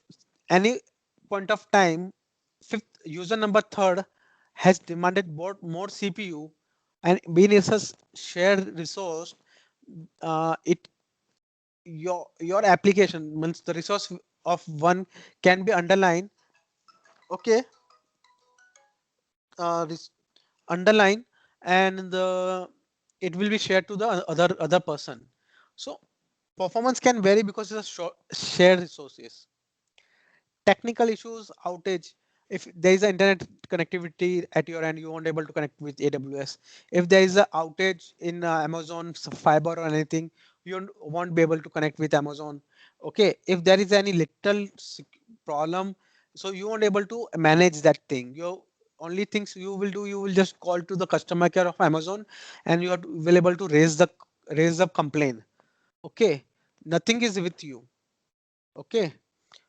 Speaker 1: any point of time, fifth user number third has demanded more CPU and being is a shared resource, it your application means the resource of one can be underlined. Okay, this underline, and the it will be shared to the other person. So performance can vary because it's a shared resources. Technical issues, outage. If there is an internet connectivity at your end, you won't able to connect with AWS. If there is a outage in Amazon fiber or anything, you won't be able to connect with Amazon. Okay, if there is any little problem, so you won't able to manage that thing. You only things you will do, you will just call to the customer care of Amazon, and you are will able to raise the complaint. Okay, nothing is with you. Okay,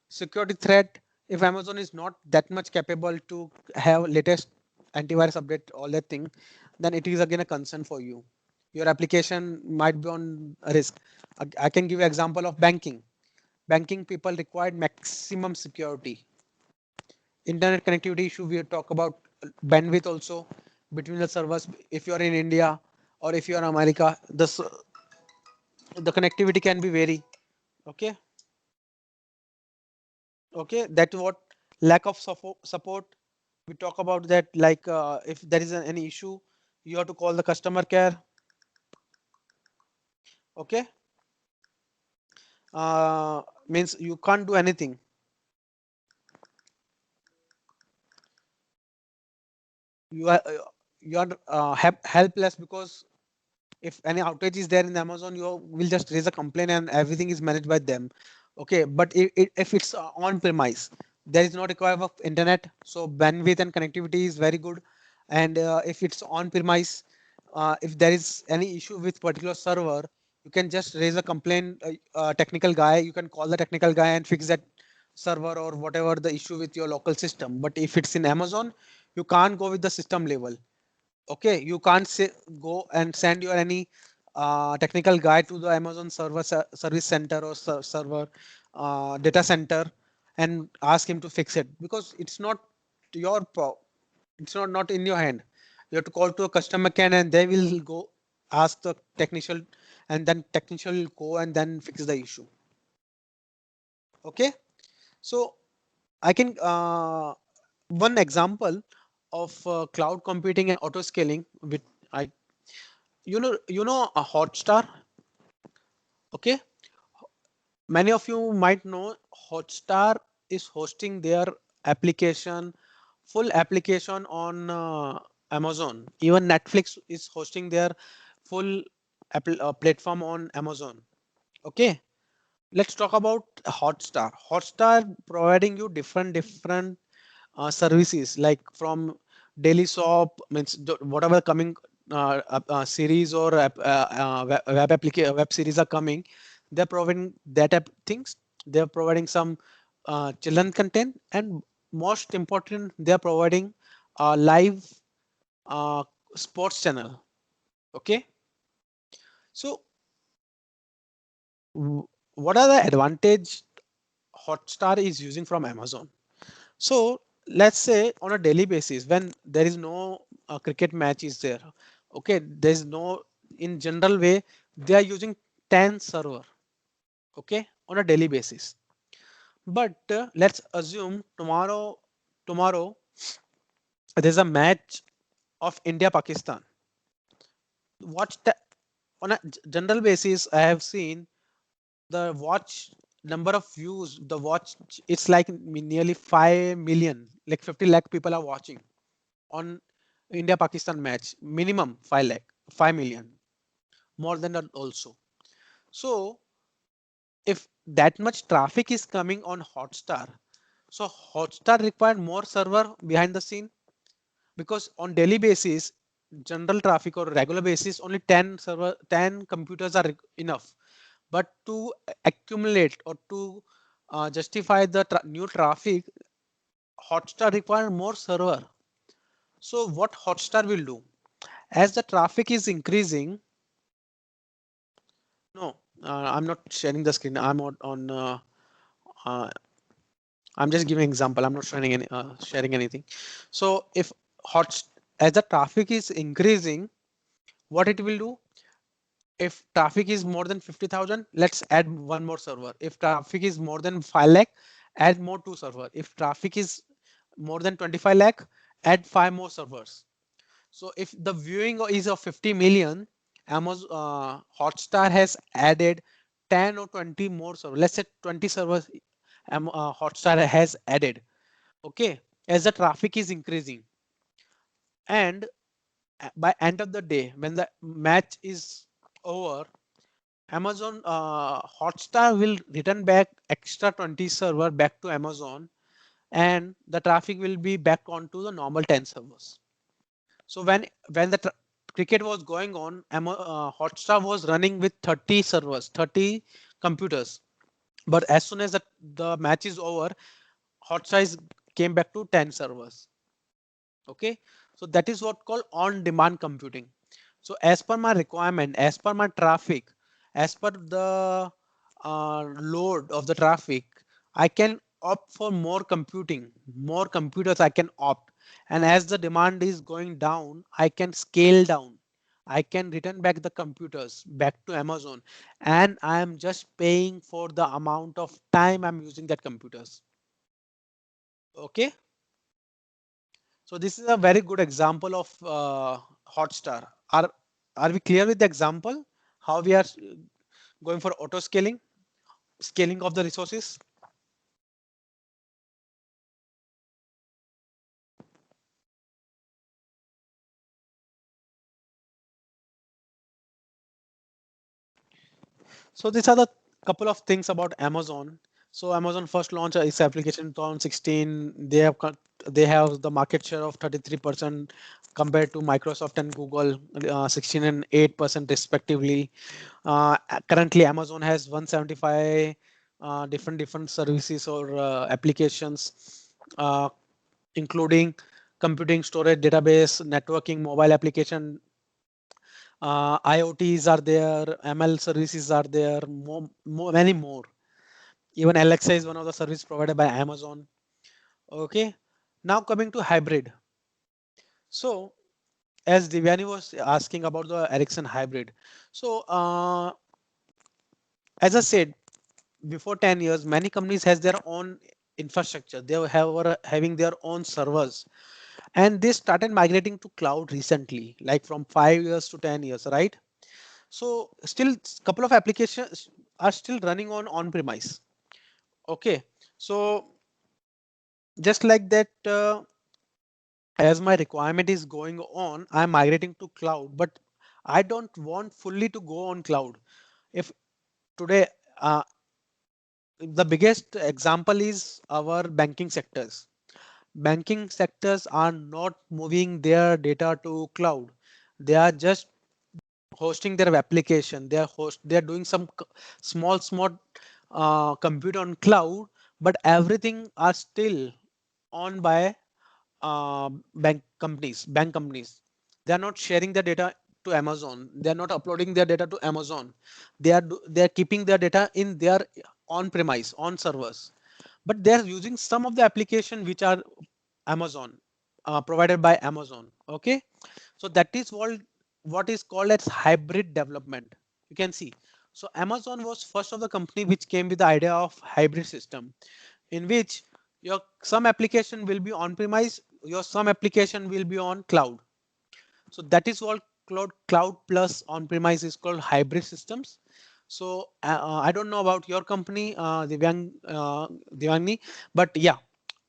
Speaker 1: security threat, if Amazon is not that much capable to have latest antivirus update, all that thing, then it is again a concern for you. Your application might be on a risk. I can give you example of banking. Banking people required maximum security. Internet connectivity issue, we talk about bandwidth also between the servers. If you are in India or if you are in America, the connectivity can be vary. Okay, okay, that's what lack of support. We talk about that, like if there is any issue, you have to call the customer care. Okay, means you can't do anything. You are helpless, because if any outage is there in Amazon, you will just raise a complaint and everything is managed by them. Okay, but if it's on premise, there is no requirement of internet, so bandwidth and connectivity is very good. And if it's on premise, if there is any issue with particular server, you can just raise a complaint. Technical guy, you can call the technical guy and fix that server or whatever the issue with your local system. But if it's in Amazon, you can't go with the system level. Okay, you can't say go and send your any technical guy to the Amazon service center or server data center and ask him to fix it, because it's not your it's not in your hand. You have to call to a customer care and they will go ask the technician, and then technician will go and then fix the issue. Okay, so I can one example of cloud computing and auto scaling with I you know a Hotstar. Okay, many of you might know Hotstar is hosting their application, full application on Amazon. Even Netflix is hosting their full platform on Amazon. Okay, let's talk about Hotstar. Hotstar providing you different services, like from daily soap, means whatever coming series or web series are coming, they're providing that things. They're providing some children content, and most important, they're providing live uh, sports channel. Okay, so what are the advantage Hotstar is using from Amazon? So let's say on a daily basis when there is no cricket match is there. Okay, there's no, in general way they are using 10 server. Okay, on a daily basis. But let's assume tomorrow there's a match of India Pakistan. Watch that on a general basis. I have seen the watch number of views. The watch, it's like nearly 5 million, like 50 lakh people are watching on India Pakistan match. Minimum 5 lakh, 5 million, more than that also. So if that much traffic is coming on Hotstar, so Hotstar required more server behind the scene, because on daily basis, general traffic or regular basis, only 10 server, 10 computers are enough. But to accumulate or to justify the new traffic, Hotstar require more server. So what Hotstar will do, as the traffic is increasing, no, I'm not sharing the screen. I'm on uh, I'm just giving example. I'm not sharing anything. So if hot as the traffic is increasing, what it will do? If traffic is more than 50,000, let's add one more server. If traffic is more than 5 lakh, add more two server. If traffic is more than 25 lakh, add five more servers. So if the viewing is of 50 million, Amazon Hotstar has added 10 or 20 more servers. Let's say 20 servers Hotstar has added. Okay, as the traffic is increasing, and by end of the day, when the match is over, Amazon Hotstar will return back extra 20 server back to Amazon, and the traffic will be back onto the normal 10 servers. So when the cricket was going on, Hotstar was running with 30 servers, 30 computers. But as soon as the match is over, Hotstar came back to 10 servers. Okay, so that is what called on-demand computing. So as per my requirement, as per my traffic, as per the load of the traffic, I can opt for more computing, more computers I can opt. And as the demand is going down, I can scale down. I can return back the computers back to Amazon, and I am just paying for the amount of time I'm using that computers. Okay. So this is a very good example of Hotstar. Are we clear with the example? How we are going for auto scaling, scaling of the resources? So these are the couple of things about Amazon. So Amazon first launched its application in 2016. They have the market share of 33% compared to Microsoft and Google, 16 and 8% respectively. Currently, Amazon has 175 different services or applications, uh, including computing, storage, database, networking, mobile application, IoTs are there, ML services are there, many more. Even Alexa is one of the services provided by Amazon. Okay, now coming to hybrid. So as Divyani was asking about the Ericsson hybrid. So as I said, before 10 years, many companies has their own infrastructure. They were having their own servers, and they started migrating to cloud recently, like from 5 years to 10 years, right? So still couple of applications are still running on premise. Okay, so just like that, as my requirement is going on, I'm migrating to cloud, but I don't want fully to go on cloud. If today, the biggest example is our banking sectors. Banking sectors are not moving their data to cloud. They are just hosting their application. They are doing some small compute on cloud, but everything are still owned by bank companies. They are not sharing the data to Amazon. They are not uploading their data to Amazon. They are keeping their data in their on-premise, on servers, but they are using some of the application which are Amazon, provided by Amazon. Okay, so that is what is called as hybrid development. You can see. So Amazon was first of the company which came with the idea of hybrid system, in which your some application will be on premise, your some application will be on cloud. So that is what cloud plus on premise is called hybrid systems. So I don't know about your company, Divyangi, but yeah,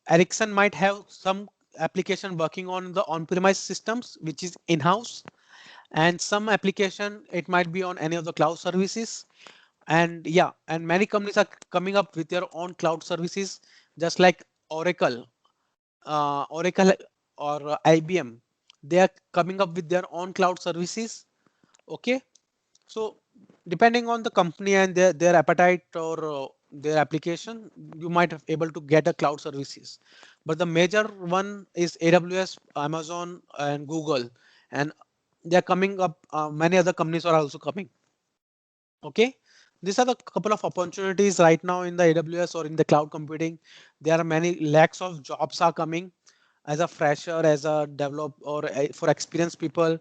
Speaker 1: Ericsson might have some application working on the on-premise systems, which is in-house, and some application it might be on any of the cloud services. And yeah, and many companies are coming up with their own cloud services, just like Oracle or IBM. They are coming up with their own cloud services. Okay, so depending on the company and their appetite or their application, you might have able to get a cloud services. But the major one is AWS, Amazon, and Google, and they are coming up. Many other companies are also coming. Okay, these are the couple of opportunities right now in the AWS or in the cloud computing. There are many lakhs of jobs are coming as a fresher, as a develop or for experienced people.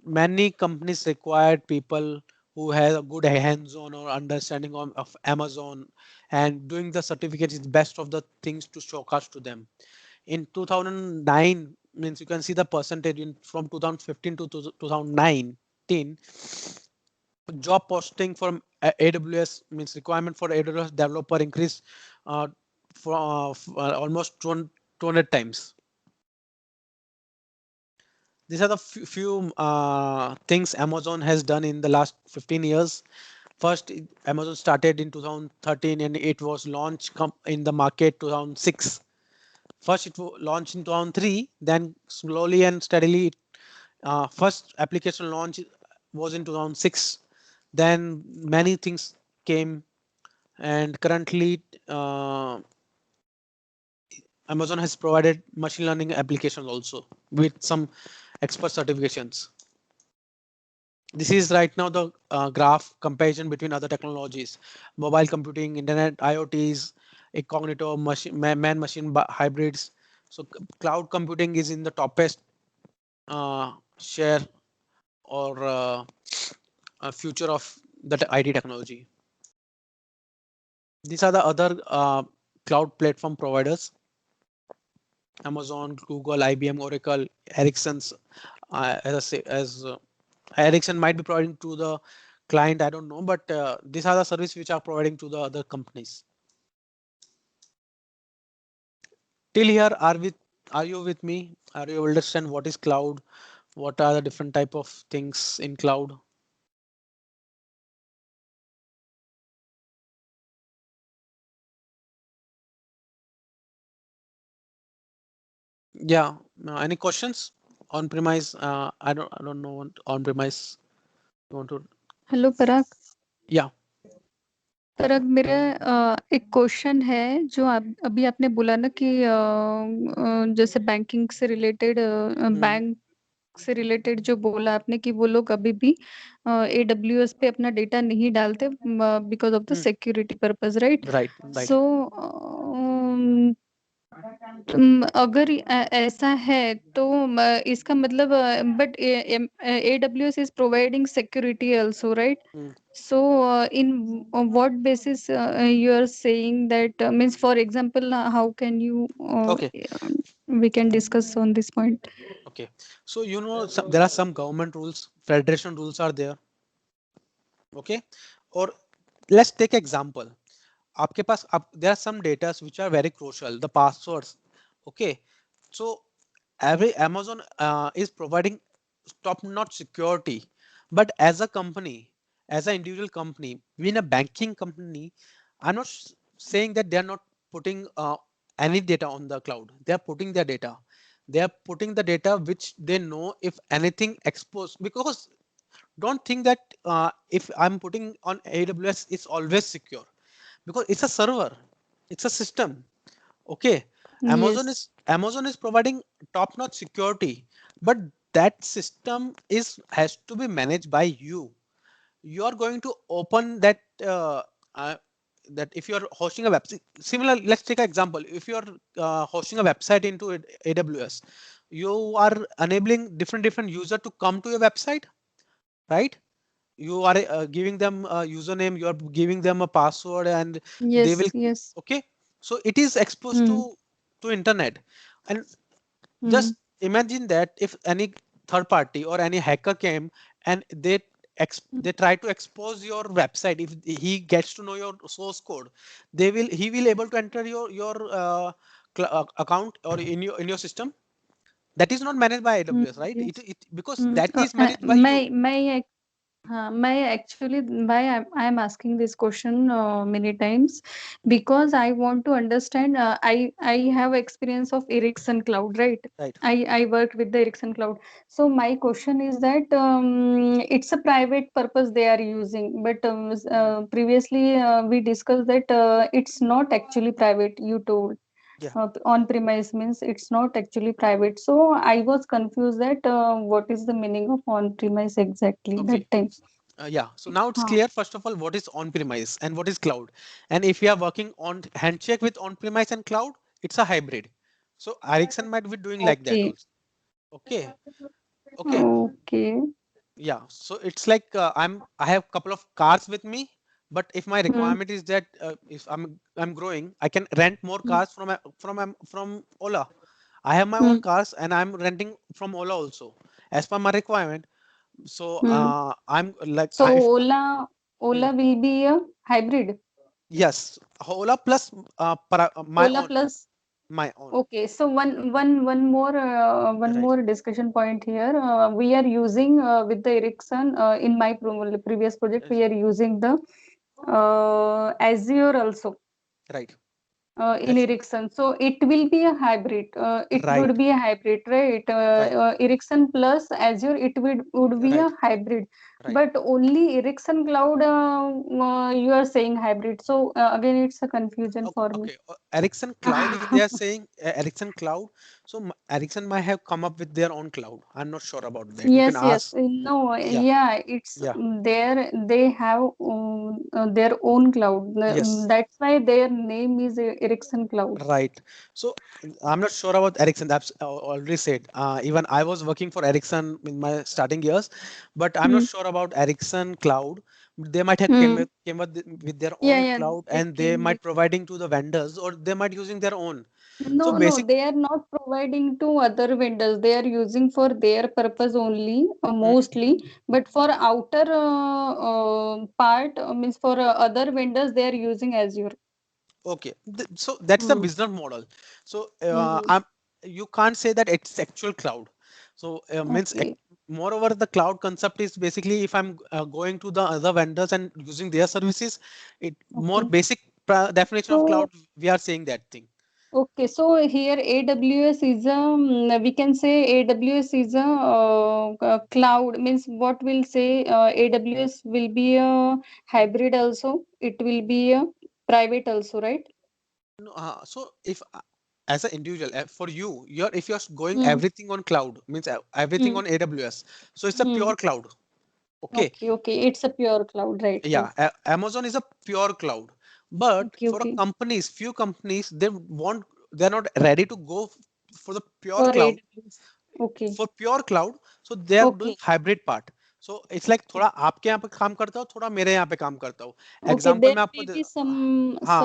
Speaker 1: Many companies required people who have a good hands-on or understanding of Amazon, and doing the certificate is best of the things to showcase to them. In 2009, means you can see the percentage in from 2015 to 2019, job posting from AWS, means requirement for AWS developer increased for almost 200 times. These are the few things Amazon has done in the last 15 years. First, Amazon started in 2013 and it was launched in the market 2006. First, it launched in 2003, then slowly and steadily, first application launch was in 2006. Then many things came, and currently Amazon has provided machine learning applications also with some expert certifications. This is right now the graph comparison between other technologies, mobile computing, internet, IoTs, incognito, man-machine hybrids. So cloud computing is in the toppest share or future of the IT technology. These are the other cloud platform providers: Amazon, Google, IBM, Oracle, Ericsson's. As I say, as Ericsson might be providing to the client, I don't know, but these are the services which are providing to the other companies. Till here, are you with me? Are you understand what is cloud? What are the different type of things in cloud? Yeah. Any questions on premise? I don't know on premise. You want to?
Speaker 2: Hello Parag.
Speaker 1: Yeah.
Speaker 2: पराग, मेरा एक question है जो आप अभी आपने बोला ना कि जैसे बैंकिंग से रिलेटेड, बैंक से रिलेटेड जो बोला आपने कि वो लोग अभी भी AWS पे अपना डेटा नहीं डालते because of the security purpose, right?
Speaker 1: Right. Right.
Speaker 2: सो अगर ऐसा है तो इसका मतलब but AWS is providing security also, right? So in what basis you are saying that, means for example, how can you
Speaker 1: Okay.
Speaker 2: we can discuss on this point.
Speaker 1: Okay. So you know there are some government rules, federation rules are there. Okay. Or let's take example. आपके पास there are some data which are very crucial, the passwords. Okay. So every Amazon is providing top-notch security, but as a company, as an individual company, being a banking company, I'm not saying that they are not putting any data on the cloud. They are putting their data. They are putting the data which they know if anything exposed, because don't think that if I'm putting on AWS, it's always secure, because it's a server, it's a system. Okay,
Speaker 2: Yes.
Speaker 1: Amazon is providing top-notch security, but that system has to be managed by you. You are going to open that that if you're hosting a website similar, let's take an example. If you're hosting a website into AWS, you are enabling different user to come to your website, right? You are giving them a username, you are giving them a password, and they will,
Speaker 2: Yes, yes.
Speaker 1: okay, so it is exposed
Speaker 2: Hmm.
Speaker 1: to internet. And
Speaker 2: Hmm.
Speaker 1: just imagine that if any third party or any hacker came and they try to expose your website, if he gets to know your source code, he will able to enter your account or in your system. That is not managed by
Speaker 2: Hmm.
Speaker 1: AWS, right?
Speaker 2: Yes.
Speaker 1: Because
Speaker 2: Hmm.
Speaker 1: that is managed by you.
Speaker 2: मैं actually why I'm asking this question many times, because I want to understand. I have experience of Ericsson Cloud, right?
Speaker 1: Right.
Speaker 2: I worked with the Ericsson Cloud. So my question is that it's a private purpose they are using, but previously we discussed that it's not actually private. You told
Speaker 1: Yeah.
Speaker 2: on premise means it's not actually private. So I was confused that what is the meaning of on premise exactly
Speaker 1: Okay.
Speaker 2: that time.
Speaker 1: Yeah, so now it's
Speaker 2: Huh.
Speaker 1: clear, first of all, what is on-premise and what is cloud. And if we are working on handshake with on-premise and cloud, it's a hybrid. So Ericsson might be doing like that
Speaker 2: Okay.
Speaker 1: also. Okay. Okay.
Speaker 2: Okay.
Speaker 1: Yeah. So it's like I have couple of cars with me, but if my
Speaker 2: Hmm.
Speaker 1: requirement is that if I'm growing, I can rent more
Speaker 2: Hmm.
Speaker 1: cars from Ola. I have my own
Speaker 2: Hmm.
Speaker 1: cars and I'm renting from Ola also as per my requirement. So
Speaker 2: Hmm.
Speaker 1: I'm like
Speaker 2: So
Speaker 1: if hmm,
Speaker 2: Ola will be a hybrid.
Speaker 1: yes, Ola plus
Speaker 2: Ola plus.
Speaker 1: my own.
Speaker 2: Okay, so one
Speaker 1: Right.
Speaker 2: more discussion point here. We are using with the Ericsson in my previous project,
Speaker 1: Yes.
Speaker 2: we are using the Azure also
Speaker 1: Right.
Speaker 2: in
Speaker 1: That's
Speaker 2: Ericsson. So it will be a hybrid. It
Speaker 1: right.
Speaker 2: would be a hybrid, right?
Speaker 1: Right.
Speaker 2: Ericsson plus Azure, it would be a
Speaker 1: Right.
Speaker 2: hybrid.
Speaker 1: Right.
Speaker 2: But only Ericsson Cloud, you are saying hybrid. So again, it's a confusion
Speaker 1: Okay.
Speaker 2: for me.
Speaker 1: Okay. Ericsson Cloud, if they are saying Ericsson Cloud, so Ericsson might have come up with their own cloud. I'm not sure about that. You can
Speaker 2: Yes, yes.
Speaker 1: ask.
Speaker 2: No,
Speaker 1: Yeah.
Speaker 2: yeah, it's
Speaker 1: Yeah.
Speaker 2: they have their own cloud.
Speaker 1: Yes.
Speaker 2: That's why their name is Ericsson Cloud.
Speaker 1: Right. So I'm not sure about Ericsson. That's already said. Even I was working for Ericsson in my starting years, but I'm not
Speaker 2: Hmm.
Speaker 1: sure about Ericsson Cloud. They might have
Speaker 2: Hmm.
Speaker 1: came up with their
Speaker 2: Yeah,
Speaker 1: own
Speaker 2: yeah,
Speaker 1: cloud,
Speaker 2: they
Speaker 1: and they
Speaker 2: came with.
Speaker 1: might providing to the vendors, or they might using their own. So
Speaker 2: No, no,
Speaker 1: basic.
Speaker 2: they are not providing to other vendors. They are using for their purpose only, mostly. But for outer part, means for other vendors, they are using Azure.
Speaker 1: Okay, so that's the
Speaker 2: Hmm.
Speaker 1: business model. So
Speaker 2: Hmm.
Speaker 1: you can't say that it's actual cloud. So means
Speaker 2: Okay.
Speaker 1: moreover, the cloud concept is basically if I'm going to the other vendors and using their services, it more
Speaker 2: Okay.
Speaker 1: basic definition of
Speaker 2: So
Speaker 1: cloud. We are saying that thing.
Speaker 2: okay, so here AWS is a, we can say AWS is a cloud, means what we'll say AWS will be a hybrid also, it will be a private also, right?
Speaker 1: No, so if as an individual for you, if you're going
Speaker 2: Hmm.
Speaker 1: everything on cloud means everything
Speaker 2: Hmm.
Speaker 1: on AWS, so it's a
Speaker 2: Hmm.
Speaker 1: pure cloud. Okay.
Speaker 2: Okay, okay, it's a pure cloud, right, right.
Speaker 1: Yeah, Amazon is a pure cloud, but
Speaker 2: Okay,
Speaker 1: for a
Speaker 2: okay.
Speaker 1: few companies, they're not ready to go for the pure
Speaker 2: For
Speaker 1: cloud.
Speaker 2: AWS. Okay,
Speaker 1: For pure cloud, so they are doing
Speaker 2: okay.
Speaker 1: hybrid part. So it's like थोड़ा आपके यहाँ पे काम करता हो, थोड़ा मेरे यहाँ पे काम करता हो.
Speaker 2: Okay,
Speaker 1: Example
Speaker 2: there
Speaker 1: मैं आपको
Speaker 2: may be
Speaker 1: हाँ,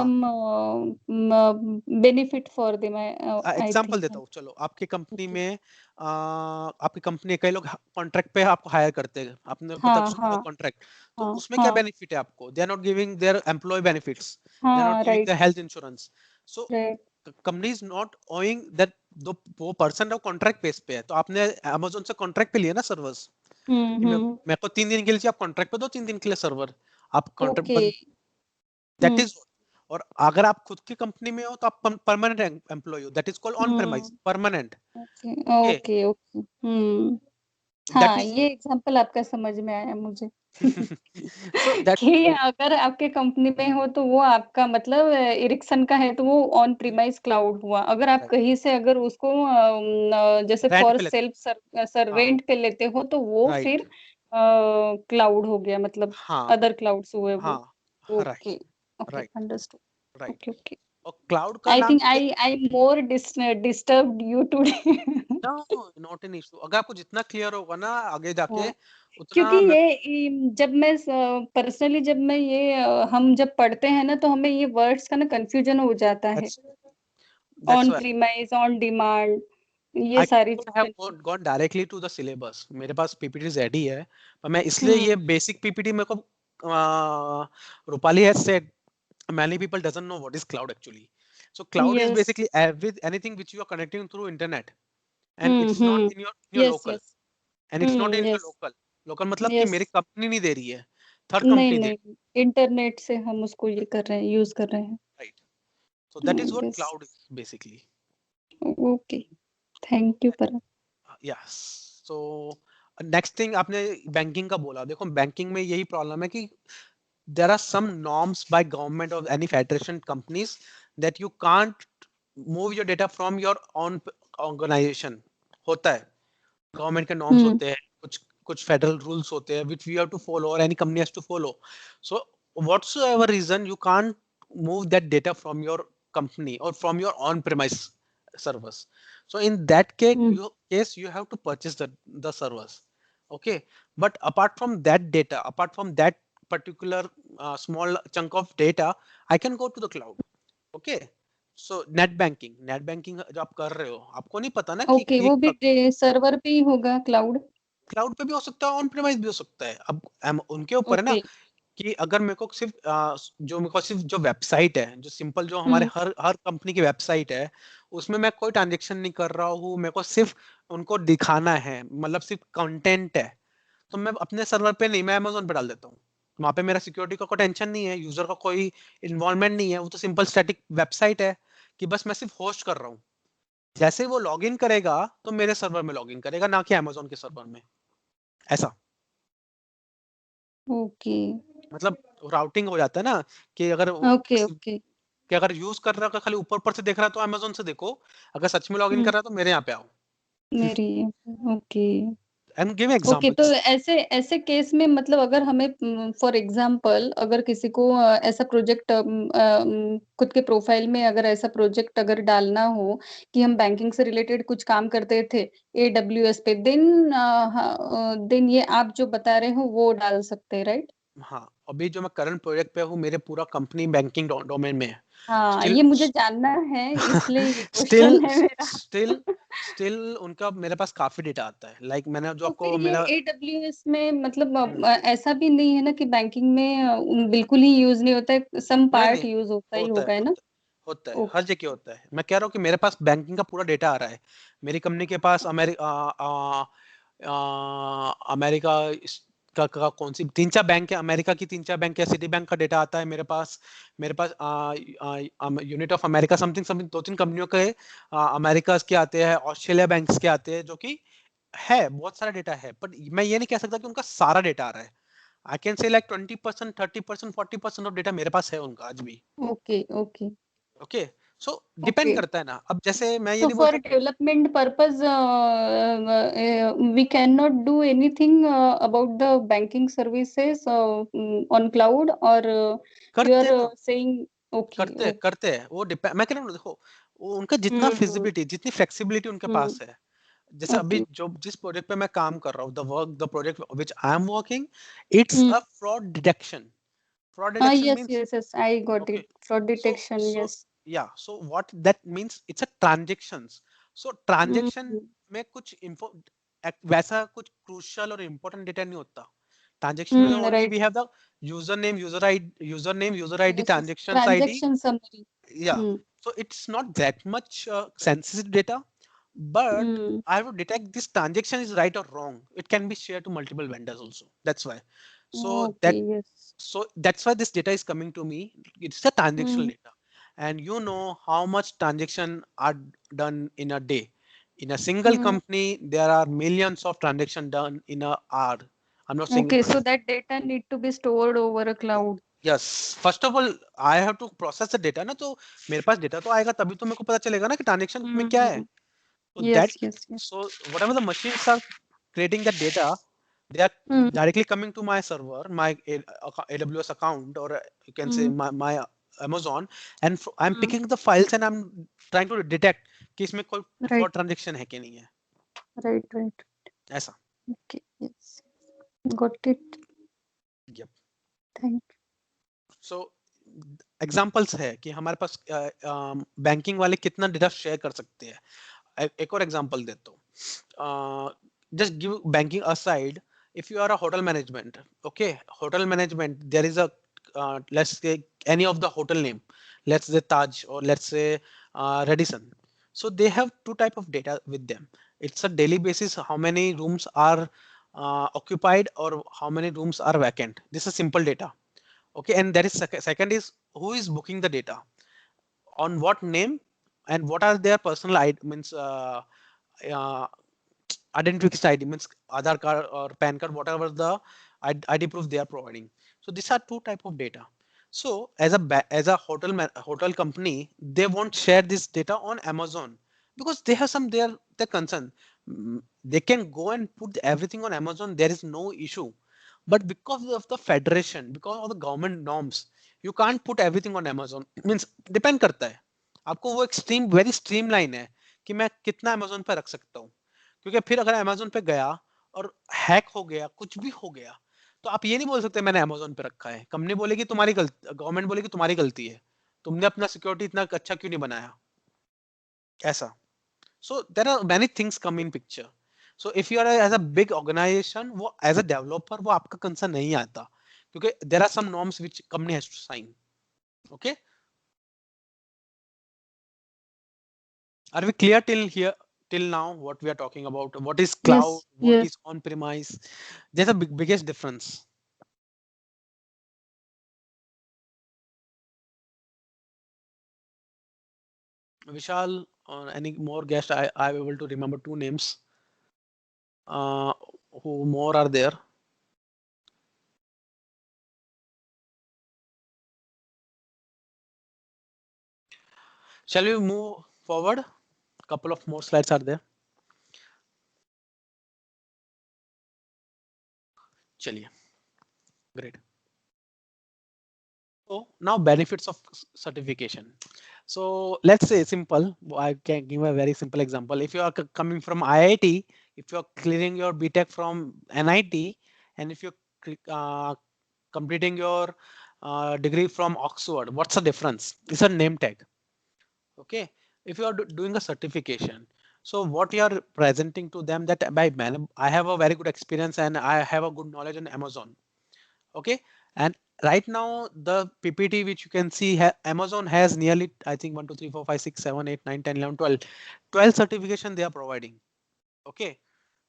Speaker 2: benefit for them, I
Speaker 1: example
Speaker 2: think.
Speaker 1: देता हूँ. चलो आपके कंपनी
Speaker 2: Okay.
Speaker 1: में आपकी कंपनी कई लोग कॉन्ट्रैक्ट पे आपको हायर करते हैं, आपने पता
Speaker 2: हाँ,
Speaker 1: सुना होगा
Speaker 2: हाँ,
Speaker 1: कॉन्ट्रैक्ट. तो
Speaker 2: हाँ,
Speaker 1: उसमें क्या
Speaker 2: हाँ,
Speaker 1: बेनिफिट है आपको? They are not giving their employ benefits, they are not
Speaker 2: हाँ,
Speaker 1: giving
Speaker 2: right,
Speaker 1: their health insurance. So
Speaker 2: right.
Speaker 1: Company is not owing that. वो पर्सन है वो कॉन्ट्रैक्ट बेस पे है, तो आपने अमेजोन से कॉन्ट्रैक्ट पे लिया ना सर्वर्स, कि
Speaker 2: हम्म.
Speaker 1: मेरे को 3 दिन के लिए चाहिए, आप कॉन्ट्रैक्ट पे दो 3 दिन के लिए सर्वर, आप contract.
Speaker 2: Okay.
Speaker 1: That
Speaker 2: hmm.
Speaker 1: Is. और अगर आप खुद की कंपनी में हो तो आप परमानेंट एम्प्लॉय हो, that is called on
Speaker 2: hmm.
Speaker 1: Premise permanent.
Speaker 2: Okay,
Speaker 1: okay,
Speaker 2: okay, okay.
Speaker 1: That
Speaker 2: हाँ,
Speaker 1: इज.
Speaker 2: ये एग्जांपल आपका समझ में आया मुझे.
Speaker 1: So that
Speaker 2: कि अगर आपके कंपनी में हो तो वो आपका मतलब इरिक्सन का है तो वो ऑन प्रीमाइस क्लाउड हुआ। अगर आप
Speaker 1: right,
Speaker 2: कहीं से अगर उसको जैसे
Speaker 1: रेंट
Speaker 2: फॉर
Speaker 1: पे लेते
Speaker 2: सेल्फ सर
Speaker 1: हाँ
Speaker 2: रेंट पे लेते हो तो वो
Speaker 1: राइट
Speaker 2: फिर क्लाउड हो गया मतलब
Speaker 1: हाँ
Speaker 2: अदर क्लाउड्स हुए
Speaker 1: हाँ
Speaker 2: वो।
Speaker 1: Right
Speaker 2: okay, okay
Speaker 1: right
Speaker 2: understood.
Speaker 1: Right
Speaker 2: okay, okay.
Speaker 1: और क्लाउड का
Speaker 2: आई
Speaker 1: नाम
Speaker 2: think I more disturbed you today.
Speaker 1: Not an issue अगर आपको जितना क्लियर होगा ना आगे जाके
Speaker 2: हाँ। क्योंकि
Speaker 1: उतना मैं
Speaker 2: जब मैं पर्सनली जब मैं ये हम जब पढ़ते हैं ना तो हमें ये वर्ड्स का ना कंफ्यूजन हो जाता है।
Speaker 1: that's that's
Speaker 2: on
Speaker 1: why
Speaker 2: premise, on demand, ये
Speaker 1: I
Speaker 2: सारी
Speaker 1: could have
Speaker 2: confuse.
Speaker 1: gone directly to the syllabus मेरे पास पीपीटी रेडी है पर मैं इसलिए
Speaker 2: हम्म।
Speaker 1: ये बेसिक पीपीटी मेरे को Rupali has said many people doesn't know what is cloud actually. So cloud is
Speaker 2: yes.
Speaker 1: basically anything which you are connecting through internet and it
Speaker 2: hmm,
Speaker 1: is not
Speaker 2: hmm.
Speaker 1: in your
Speaker 2: yes,
Speaker 1: local
Speaker 2: yes.
Speaker 1: and it's not in your
Speaker 2: yes,
Speaker 1: local मतलब कि
Speaker 2: yes.
Speaker 1: मेरी company नहीं दे रही है third
Speaker 2: नहीं,
Speaker 1: company दे रही
Speaker 2: नहीं, internet से हम उसको ये कर रहे हैं, यूज कर रहे हैं।
Speaker 1: है right so that is what
Speaker 2: yes.
Speaker 1: cloud is basically
Speaker 2: okay, thank you पर।
Speaker 1: yes so नेक्स्ट थिंग आपने बैंकिंग का बोला देखो बैंकिंग में यही प्रॉब्लम है कि there are some norms by government or any federation companies that you can't move your data from your own organization होता है गवर्नमेंट के नॉर्म्स
Speaker 2: हम्म,
Speaker 1: होते हैं कुछ कुछ फेडरल रूल्स होते हैं which we have to follow or any company has to follow so whatsoever reason you can't move that data from your company or from your on premise servers so in that
Speaker 2: hmm.
Speaker 1: case you have to purchase the servers okay but apart from that data apart from that particular small chunk of data I can go to the cloud okay so net banking जो आप कर रहे हो आपको नहीं पता ना कि
Speaker 2: ओके,
Speaker 1: ये
Speaker 2: वो भी सर्वर पे ही होगा क्लाउड।
Speaker 1: क्लाउड पे भी हो सकता है ऑन प्रेमाइज भी हो सकता है अब उनके ऊपर है ना
Speaker 2: ओके।
Speaker 1: कि अगर मेरे को सिर्फ जो मेरे को सिर्फ जो वेबसाइट है जो सिंपल जो हमारे
Speaker 2: हम्म,
Speaker 1: हर कंपनी की वेबसाइट है उसमें मैं कोई ट्रांजेक्शन नहीं कर रहा हूँ मेरे को सिर्फ उनको दिखाना है मतलब सिर्फ कंटेंट है तो मैं अपने सर्वर पे नहीं मैं अमेजोन पे डाल देता हूँ वहां पे मेरा सिक्योरिटी का कोई टेंशन नहीं है यूजर का कोई इन्वॉल्वमेंट नहीं है वो तो सिंपल स्टैटिक वेबसाइट है कि बस मैं सिर्फ होस्ट कर रहा हूँ जैसे ही वो लॉगिन करेगा तो मेरे सर्वर में लॉगिन करेगा ना कि अमेजोन के सर्वर में ऐसा
Speaker 2: ओके,
Speaker 1: मतलब राउटिंग हो जाता है ना कि अगर
Speaker 2: ओके, ओके।
Speaker 1: कि अगर यूज कर रहा है खाली ऊपर ऊपर से देख रहा है तो अमेजोन से देखो अगर सच में लॉगिन
Speaker 2: हम्म,
Speaker 1: कर रहा है तो मेरे यहाँ पे आओ
Speaker 2: मेरी। ओके।
Speaker 1: एंड गिव
Speaker 2: ओके, तो
Speaker 1: एग्जांपल्स
Speaker 2: ऐसे ऐसे केस में मतलब अगर हमें फॉर एग्जांपल अगर किसी को ऐसा प्रोजेक्ट खुद के प्रोफाइल में अगर ऐसा प्रोजेक्ट अगर डालना हो कि हम बैंकिंग से रिलेटेड कुछ काम करते थे एडब्ल्यूएस पे देन ये आप जो बता रहे हो वो डाल सकते हैं, राइट?
Speaker 1: हाँ अभी जो मैं करंट प्रोजेक्ट पे हूँ मेरे पूरा कंपनी बैंकिंग डोमेन में है
Speaker 2: हाँ,
Speaker 1: स्टिल
Speaker 2: ये मुझे जानना है इसलिए ये
Speaker 1: स्टिल
Speaker 2: क्वेश्चन है मेरा।
Speaker 1: स्टिल स्टिल उनका मेरे पास काफी डेटा आता है लाइक मैंने जो
Speaker 2: तो फिर
Speaker 1: आपको
Speaker 2: ये
Speaker 1: मेरा
Speaker 2: एडब्ल्यूएस में मतलब ऐसा भी नहीं है ना कि बैंकिंग में बिल्कुल ही यूज नहीं होता है, सम
Speaker 1: नहीं
Speaker 2: पार्ट
Speaker 1: नहीं
Speaker 2: यूज होता ही
Speaker 1: होता है
Speaker 2: होगा, है ना?
Speaker 1: होता है होता है हर
Speaker 2: ओके।
Speaker 1: जगह होता है मैं कह रहा हूँ कि मेरे पास बैंकिंग का पूरा डेटा आ रहा है मेरी कंपनी के पास अमेरिका का कौन सी तीन चार बैंक है अमेरिका की तीन चार बैंक है सिटी बैंक का डेटा आता है मेरे पास unit of America something something दो तीन कंपनियों के अमेरिका के आते हैं ऑस्ट्रेलिया बैंक्स के आते हैं जो कि है बहुत सारा डेटा है बट मैं ये नहीं कह सकता कि उनका सारा डेटा आ रहा है आई कैन से लाइक 20% 30% 40% ऑफ डेटा मेरे पास है उनका आज भी
Speaker 2: okay, okay,
Speaker 1: okay so depend
Speaker 2: okay.
Speaker 1: करता है ना अब जैसे मैं ये
Speaker 2: So
Speaker 1: नहीं बोल
Speaker 2: for
Speaker 1: सकता
Speaker 2: development purpose, we cannot do anything about the banking services on cloud, or you
Speaker 1: करते
Speaker 2: are
Speaker 1: हैं ना
Speaker 2: saying okay, okay.
Speaker 1: करते हैं वो डिपेंड मैं कह रहा हूँ देखो वो उनका जितना
Speaker 2: हम्म,
Speaker 1: फिजिबिलिटी जितनी फ्लेक्सिबिलिटी उनके
Speaker 2: हम्म,
Speaker 1: पास है जैसे अभी
Speaker 2: ओके।
Speaker 1: जो जिस प्रोजेक्ट पे मैं काम कर रहा हूँ the project which I am working it's
Speaker 2: hmm.
Speaker 1: A fraud detection
Speaker 2: Yes,
Speaker 1: means
Speaker 2: yes, yes. I got
Speaker 1: okay
Speaker 2: it. Fraud
Speaker 1: so
Speaker 2: detection.
Speaker 1: so
Speaker 2: Yes.
Speaker 1: yeah so what that means it's a transactions so transaction
Speaker 2: Mm,
Speaker 1: में कुछ info वैसा कुछ crucial और important data नहीं होता transaction में only
Speaker 2: right.
Speaker 1: we have the username user id
Speaker 2: Yes, yes.
Speaker 1: transactions id
Speaker 2: Transaction summary.
Speaker 1: yeah
Speaker 2: Mm,
Speaker 1: so it's not that much sensitive data but
Speaker 2: mm.
Speaker 1: I have to detect this transaction is right or wrong it can be shared to multiple vendors also that's why so
Speaker 2: Okay. Yes.
Speaker 1: that's why this data is coming to me it's a transactional
Speaker 2: Mm,
Speaker 1: data and you know how much transaction are done in a day in a single
Speaker 2: mm.
Speaker 1: company there are millions of transactions done in a hour I'm not saying.
Speaker 2: Okay, so that data need to be stored over a cloud.
Speaker 1: Yes, first of all I have to process the data ना, तो मेरे पास data तो आएगा तभी तो मेरे को पता चलेगा ना कि ट्रांजेक्शन में क्या है. So that,
Speaker 2: Yes, yes, yes.
Speaker 1: so whatever the machines are creating that data, they are directly coming to my server, my AWS account, or you can say my Amazon, and I'm picking the files and I'm trying to detect कि इसमें कोई
Speaker 2: Right.
Speaker 1: fraud transaction है कि नहीं है.
Speaker 2: Right, right.
Speaker 1: ऐसा.
Speaker 2: Okay, yes. Got it.
Speaker 1: Yep.
Speaker 2: Thank you.
Speaker 1: So examples है कि हमारे पास बैंकिंग वाले कितना डेटा शेयर कर सकते हैं. एक और एग्जांपल देता हूँ. Just give banking aside, if you are a hotel management, okay, hotel management, there is a let's say any of the hotel name, let's say Taj, or let's say Radisson. So they have two type of data with them. It's a daily basis, how many rooms are occupied or how many rooms are vacant. This is simple data. Okay, and there is second is who is booking the data, on what name, and what are their personal means uh, identification ID, means Aadhaar card or PAN card, whatever the ID proof they are providing. So these are two type of data. So as a hotel company, they won't share this data on Amazon because they have some their concern. They can go and put everything on Amazon. There is no issue, but because of the federation, because of the government norms, you can't put everything on Amazon. Means depend करता है. आपको वो extreme very stream line है कि मैं कितना Amazon पे रख सकता हूँ. क्योंकि फिर अगर Amazon पे गया और हैक हो गया, कुछ भी हो गया, तो आप ये नहीं बोल सकते मैंने Amazon पे रखा है. कंपनी बोलेगी तुम्हारी गलती, गवर्नमेंट बोलेगी तुम्हारी गलती है, तुमने अपना सिक्योरिटी इतना अच्छा क्यों नहीं बनाया. ऐसा. So there are many things come in picture. So if you are as a big organization, वो as a developer वो आपका कंसर्न नहीं आता क्योंकि there are some norms which company has to sign. Okay. Are we clear till here? Till now, what we are talking about? What is cloud?
Speaker 2: Yes,
Speaker 1: What
Speaker 2: yes.
Speaker 1: is on-premise? There's a biggest difference. Vishal, or any more guests? I'm able to remember two names. Who more are there? Shall we move forward? Couple of more slides are there. चलिए. Great. So now benefits of certification. So let's say simple. I can give a very simple example. If you are coming from IIT, if you are clearing your BTech from NIT, and if you're completing your degree from Oxford, what's the difference? It's a name tag. Okay. If you are doing a certification, so what you are presenting to them that I have a very good experience and I have a good knowledge on Amazon. Okay, and right now the PPT which you can see Amazon has nearly, I think 1 2 3 4 5 6 7 8 9 10 11 12 certification they are providing. Okay,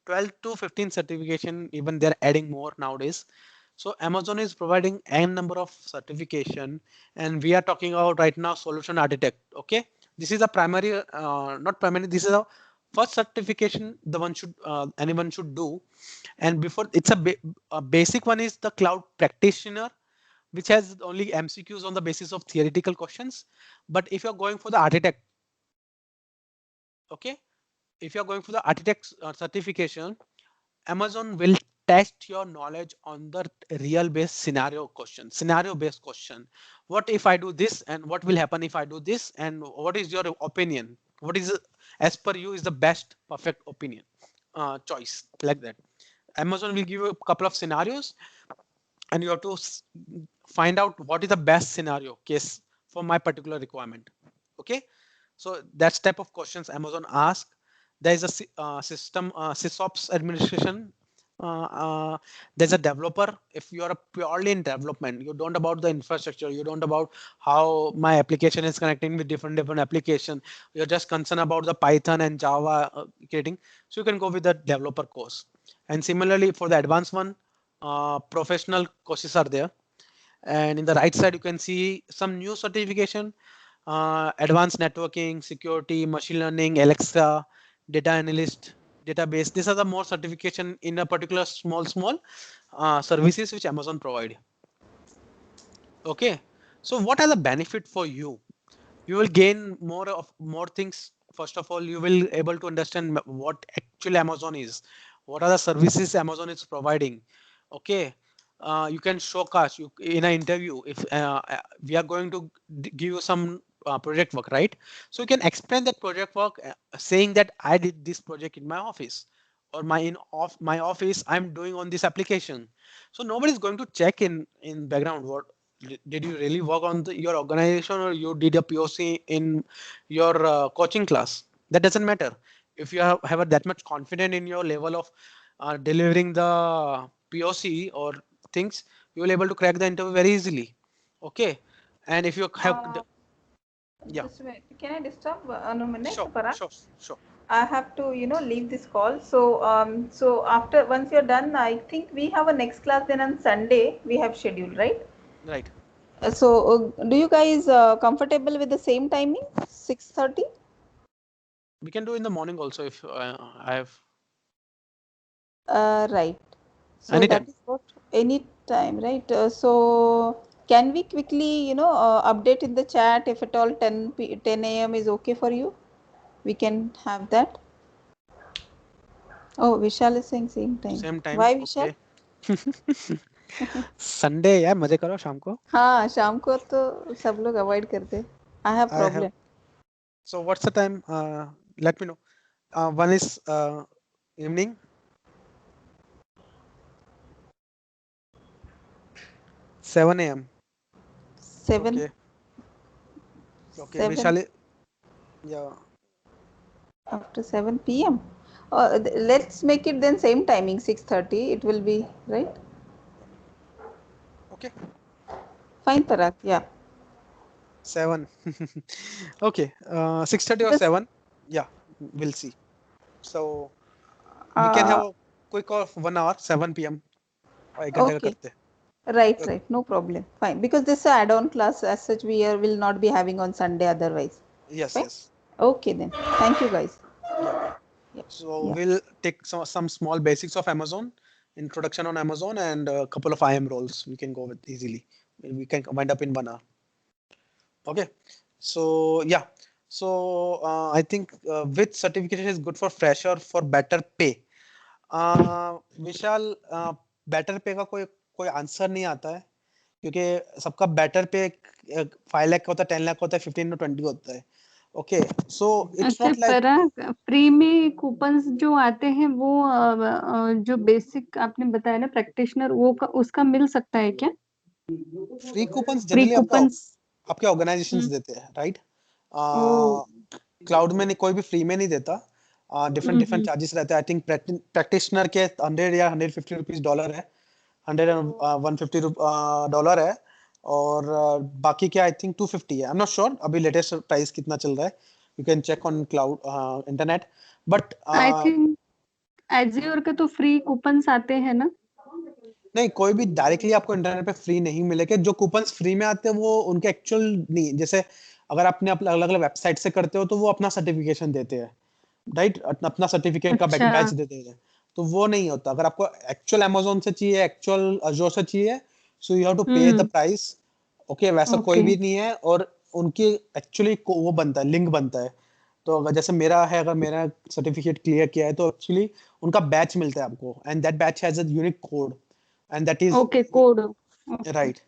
Speaker 1: 12 to 15 certification, even they're adding more nowadays. So Amazon is providing n number of certification, and we are talking about right now solution architect. Okay, this is a primary, not primary, this is a first certification the one should anyone should do. And before, it's a basic one is the cloud practitioner, which has only MCQs on the basis of theoretical questions. But if you're going for the architect, okay, if you're going for the architect certification, Amazon will test your knowledge on the real based scenario question, scenario based question. What if I do this, and what will happen if I do this, and what is your opinion? What is, as per you, is the best perfect opinion choice, like that. Amazon will give you a couple of scenarios, and you have to find out what is the best scenario case for my particular requirement. Okay, so that's type of questions Amazon ask. There is a system sysops administration. There's a developer. If you are purely in development, you don't about the infrastructure, you don't about how my application is connecting with different application, you're just concerned about the Python and Java creating, so you can go with the developer course. And similarly for the advanced one, professional courses are there. And in the right side you can see some new certification, advanced networking, security, machine learning, Alexa, data analyst. database. These are the more certification in a particular small services which Amazon provide. Okay, so what are the benefit for you? You will gain more things. First of all, you will able to understand what actually Amazon is, what are the services Amazon is providing. Okay, you can showcase you in an interview if we are going to give you some project work, right? So you can explain that project work, saying that I did this project in my office, or my office I'm doing on this application. So nobody's going to check in background what did you really work on your organization, or you did a POC in your coaching class. That doesn't matter. If you have that much confidence in your level of delivering the POC or things, you will able to crack the interview very easily. Okay, and if you have yeah,
Speaker 3: Just wait. Can I disturb a minute,
Speaker 1: sure,
Speaker 3: Parag?
Speaker 1: sure.
Speaker 3: I have to, leave this call. So after once you're done, I think we have a next class then on Sunday. We have scheduled, right?
Speaker 1: Right.
Speaker 3: Do you guys comfortable with the same timing, 6:30?
Speaker 1: We can do in the morning also if I have
Speaker 3: Right. So that
Speaker 1: anytime.
Speaker 3: is what any time, right? So can we quickly, update in the chat if at all 10 a.m. is okay for you? We can have that. Oh, Vishal is saying same time.
Speaker 1: Same time.
Speaker 3: Why Vishal?
Speaker 1: Okay. Sunday यार मजे करो शाम को.
Speaker 3: हाँ शाम को तो सब लोग अवॉइड करते हैं. I have
Speaker 1: I have.
Speaker 3: problem.
Speaker 1: So what's the time? Let me know. One is evening. 7 a.m.
Speaker 3: 7.
Speaker 1: Okay. Okay.
Speaker 3: 7
Speaker 1: Vishali. Yeah.
Speaker 3: after 7 p.m. Let's make it then same timing 6:30. It will be right.
Speaker 1: Okay.
Speaker 3: Fine, Parag. Yeah.
Speaker 1: 7. Okay. 6:30 or
Speaker 3: Just
Speaker 1: 7. Yeah. We'll see. So we can have a quick of 1 hour. 7 p.m. और 1 घंटे का
Speaker 3: okay.
Speaker 1: करते हैं.
Speaker 3: Right,
Speaker 1: Okay.
Speaker 3: right. No problem. Fine. Because this add-on class as such will not be having on Sunday otherwise.
Speaker 1: Yes.
Speaker 3: Fine.
Speaker 1: Yes.
Speaker 3: Okay then. Thank you guys.
Speaker 1: Yeah.
Speaker 3: Yeah.
Speaker 1: So
Speaker 3: Yeah.
Speaker 1: we'll take some small basics of Amazon, introduction on Amazon, and a couple of IM roles we can go with easily. We can wind up in 1 hour. Okay. So yeah. So I think which certification is good for fresher for better pay? Vishal better पे का कोई कोई answer नहीं आता है, क्योंकि सबका better पे 5 लाख का होता है, 10 लाख होता है, 15 to 20 होता है. ओके, सो इट्स
Speaker 2: अच्छा
Speaker 1: नॉट लाइक
Speaker 2: पराग, फ्री में कूपन्स जो आते हैं वो जो बेसिक आपने बताया ना प्रैक्टिशनर, वो उसका मिल सकता है क्या?
Speaker 1: Free coupons
Speaker 2: free
Speaker 1: generally
Speaker 2: coupons
Speaker 1: आपके ऑर्गेनाइजेशंस देते हैं, राइट? क्लाउड में कोई भी फ्री में नहीं देता. डिफरेंट चार्जेस रहते हैं. आई थिंक प्रैक्टिशनर के 100 या 150 रुपीस डॉलर है, 100 एंड 150 डॉलर है, और बाकी क्या आई थिंक 250 है. आई एम नॉट श्योर अभी लेटेस्ट प्राइस कितना चल रहा है. You can check on cloud internet, but
Speaker 2: I think Azure के तो फ्री कूपन्स आते हैं ना?
Speaker 1: नहीं, कोई भी डायरेक्टली आपको इंटरनेट पे फ्री नहीं मिलेगा. जो कूपन्स फ्री में आते हैं वो उनके एक्चुअल नहीं. जैसे अगर आपने अलग अलग वेबसाइट से करते हो तो वो अपना सर्टिफिकेशन देते हैं, राइट? अपना सर्टिफिकेट का
Speaker 2: अच्छा.
Speaker 1: बैच देते हैं, तो वो नहीं होता. अगर आपको एक्चुअल अमेजोन से चाहिए, एक्चुअल अजोर से चाहिए, सो यू हैव टू पे द प्राइस. ओके, वैसा कोई
Speaker 2: ओके.
Speaker 1: भी नहीं है. और उनकी एक्चुअली वो बनता है, लिंक बनता है. तो अगर जैसे मेरा है, अगर मेरा सर्टिफिकेट क्लियर किया है तो एक्चुअली उनका बैच मिलता है आपको, and that batch has a unique code, and that is
Speaker 2: okay, code.
Speaker 1: Right.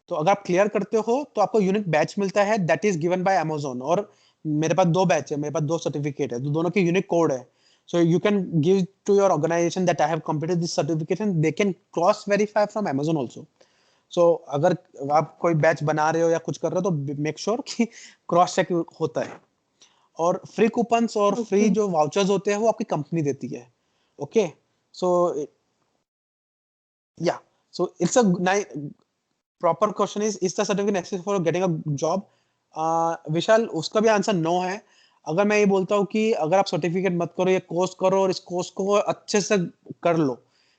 Speaker 1: तो अगर आप क्लियर करते हो तो आपको यूनिक बैच मिलता है, that is given by Amazon. और मेरे पास 2 बैच है, मेरे पास 2 सर्टिफिकेट है, तो दोनों के यूनिक कोड है. So you can give to your organisation that I have completed this certification. They can cross verify from Amazon also. So अगर आप कोई बैच बना रहे हो या कुछ कर रहे हो तो मेक श्योर कि क्रॉस चेक होता है. और फ्री कूपन्स और फ्री जो वाउचर्स होते हैं वो आपकी कंपनी देती है. Okay, so yeah, so it's a proper question is the certificate necessary for getting a job? Vishal, उसका भी आंसर नो है. अगर मैं ये बोलता हूँ कि अगर आप सर्टिफिकेट मत करो, ये कोर्स करो और इस कोर्स को अच्छे से कर लो,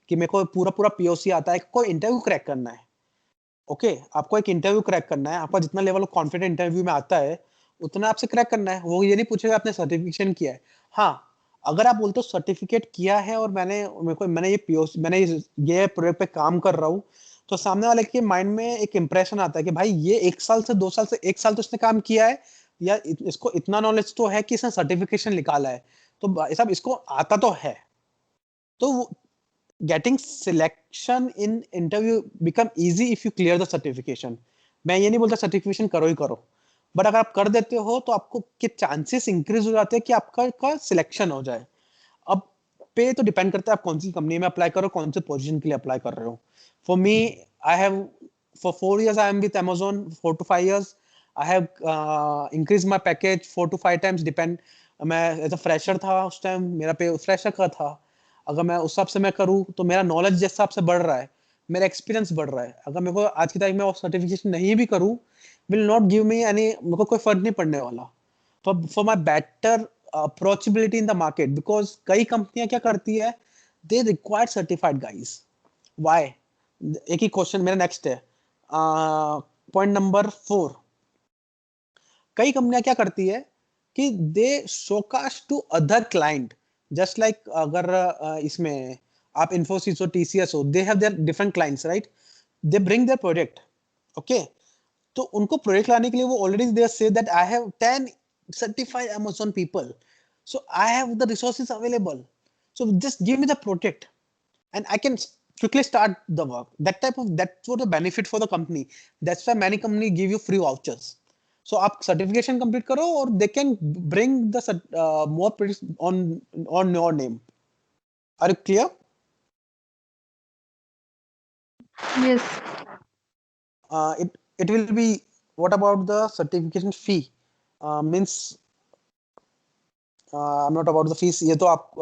Speaker 1: कि मेरे को पूरा पीओसी आता है, कोई इंटरव्यू क्रैक करना है. ओके, आपको एक इंटरव्यू क्रैक करना है. आपका जितना लेवल ऑफ कॉन्फिडेंट इंटरव्यू में आता है उतना आपसे क्रैक करना है. वो ये नहीं पूछेगा आपने सर्टिफिकेशन किया है. हाँ, अगर आप बोलते हो सर्टिफिकेट किया है और मैंने ये POC मैंने ये प्रोजेक्ट पे काम कर रहा हूँ, तो सामने वाले के माइंड में एक इंप्रेशन आता है कि भाई ये 1 साल से 2 साल से 1 साल तो इसने काम किया है, या इसको इतना नॉलेज तो है कि इसने सर्टिफिकेशन निकाला है, तो भाई साहब इसको आता तो है। तो getting selection in interview become easy if you clear the certification. मैं ये नहीं बोलता सर्टिफिकेशन करो ही करो, बट अगर आप कर देते हो तो आपको के चांसेस इंक्रीज हो जाते हैं कि आपका का सिलेक्शन हो जाए। अब पे तो डिपेंड करता है आप कौन सी कंपनी में अप्लाई करो, कौन से पोजीशन के लिए अप्लाई कर रहे हो। For me, I have for 4 years I am with Amazon, 4 to 5 years I have increased my package 4 to 5 times depend। मैं एज अ फ्रेशर था उस टाइम, मेरा पे फ्रेशर का था। अगर मैं उस हिसाब से मैं करूँ तो मेरा नॉलेज जिस हिसाब से बढ़ रहा है, मेरा एक्सपीरियंस बढ़ रहा है। अगर मेरे को आज की तारीख में सर्टिफिकेशन नहीं भी करूँ, will not give me any, मेरे को कोई फर्क नहीं पड़ने वाला। For my better approachability in the market, because कई कंपनियां क्या करती है, they require certified guys. Why? एक ही क्वेश्चन मेरा नेक्स्ट है, पॉइंट नंबर 4। कई कंपनियां क्या करती है कि they showcase to other client, just like अगर इसमें आप इन्फोसिस हो, TCS हो, they have their different clients, right? They bring their project, okay? तो उनको प्रोजेक्ट लाने के लिए वो already they say that I have 10 certified Amazon people, so I have the resources available, so just give me the project and I can quickly start the work. That's what the benefit for the company. That's why many company give you free vouchers. So आप certification complete करो और they can bring the more projects on your name. Are you clear?
Speaker 2: Yes.
Speaker 1: It will be, what about the certification fee? Means I'm not about the fees. ये तो आप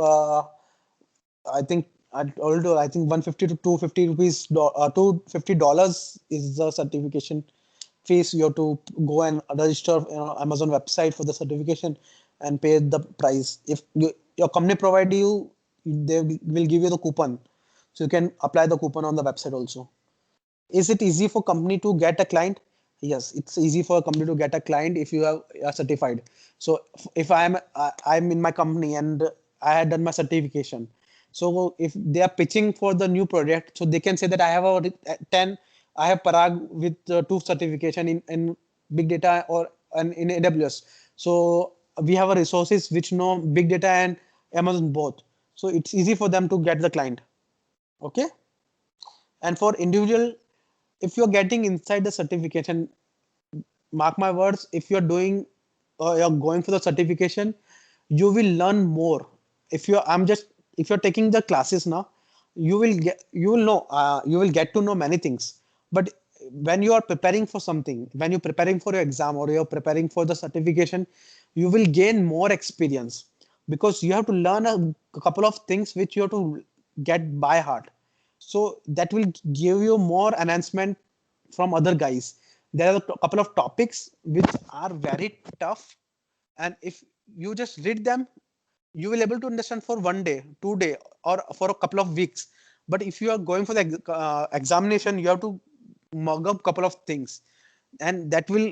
Speaker 1: I think I told you, I think 150 to 250 rupees, $250 is the certification fees. You have to go and register Amazon website for the certification and pay the price. If your company provide you, they will give you the coupon, so you can apply the coupon on the website also. Is it easy for company to get a client? Yes, it's easy for a company to get a client if you are certified. So if I'm in my company and I had done my certification, so if they are pitching for the new project, so they can say that I have a 10, I have Parag with 2 certification in big data or in AWS. So we have a resources which know big data and Amazon both. So it's easy for them to get the client. Okay. And for individual, if you're getting inside the certification, mark my words, if you're doing you're going for the certification, you will learn more. If you're taking the classes now, you will get to know many things. But when you are preparing for something, when you're preparing for your exam or you're preparing for the certification, you will gain more experience, because you have to learn a couple of things which you have to get by heart. So that will give you more enhancement from other guys. There are a couple of topics which are very tough, and if you just read them, you will able to understand for 1 day, 2 day, or for a couple of weeks. But if you are going for the examination, you have to mug up couple of things, and that will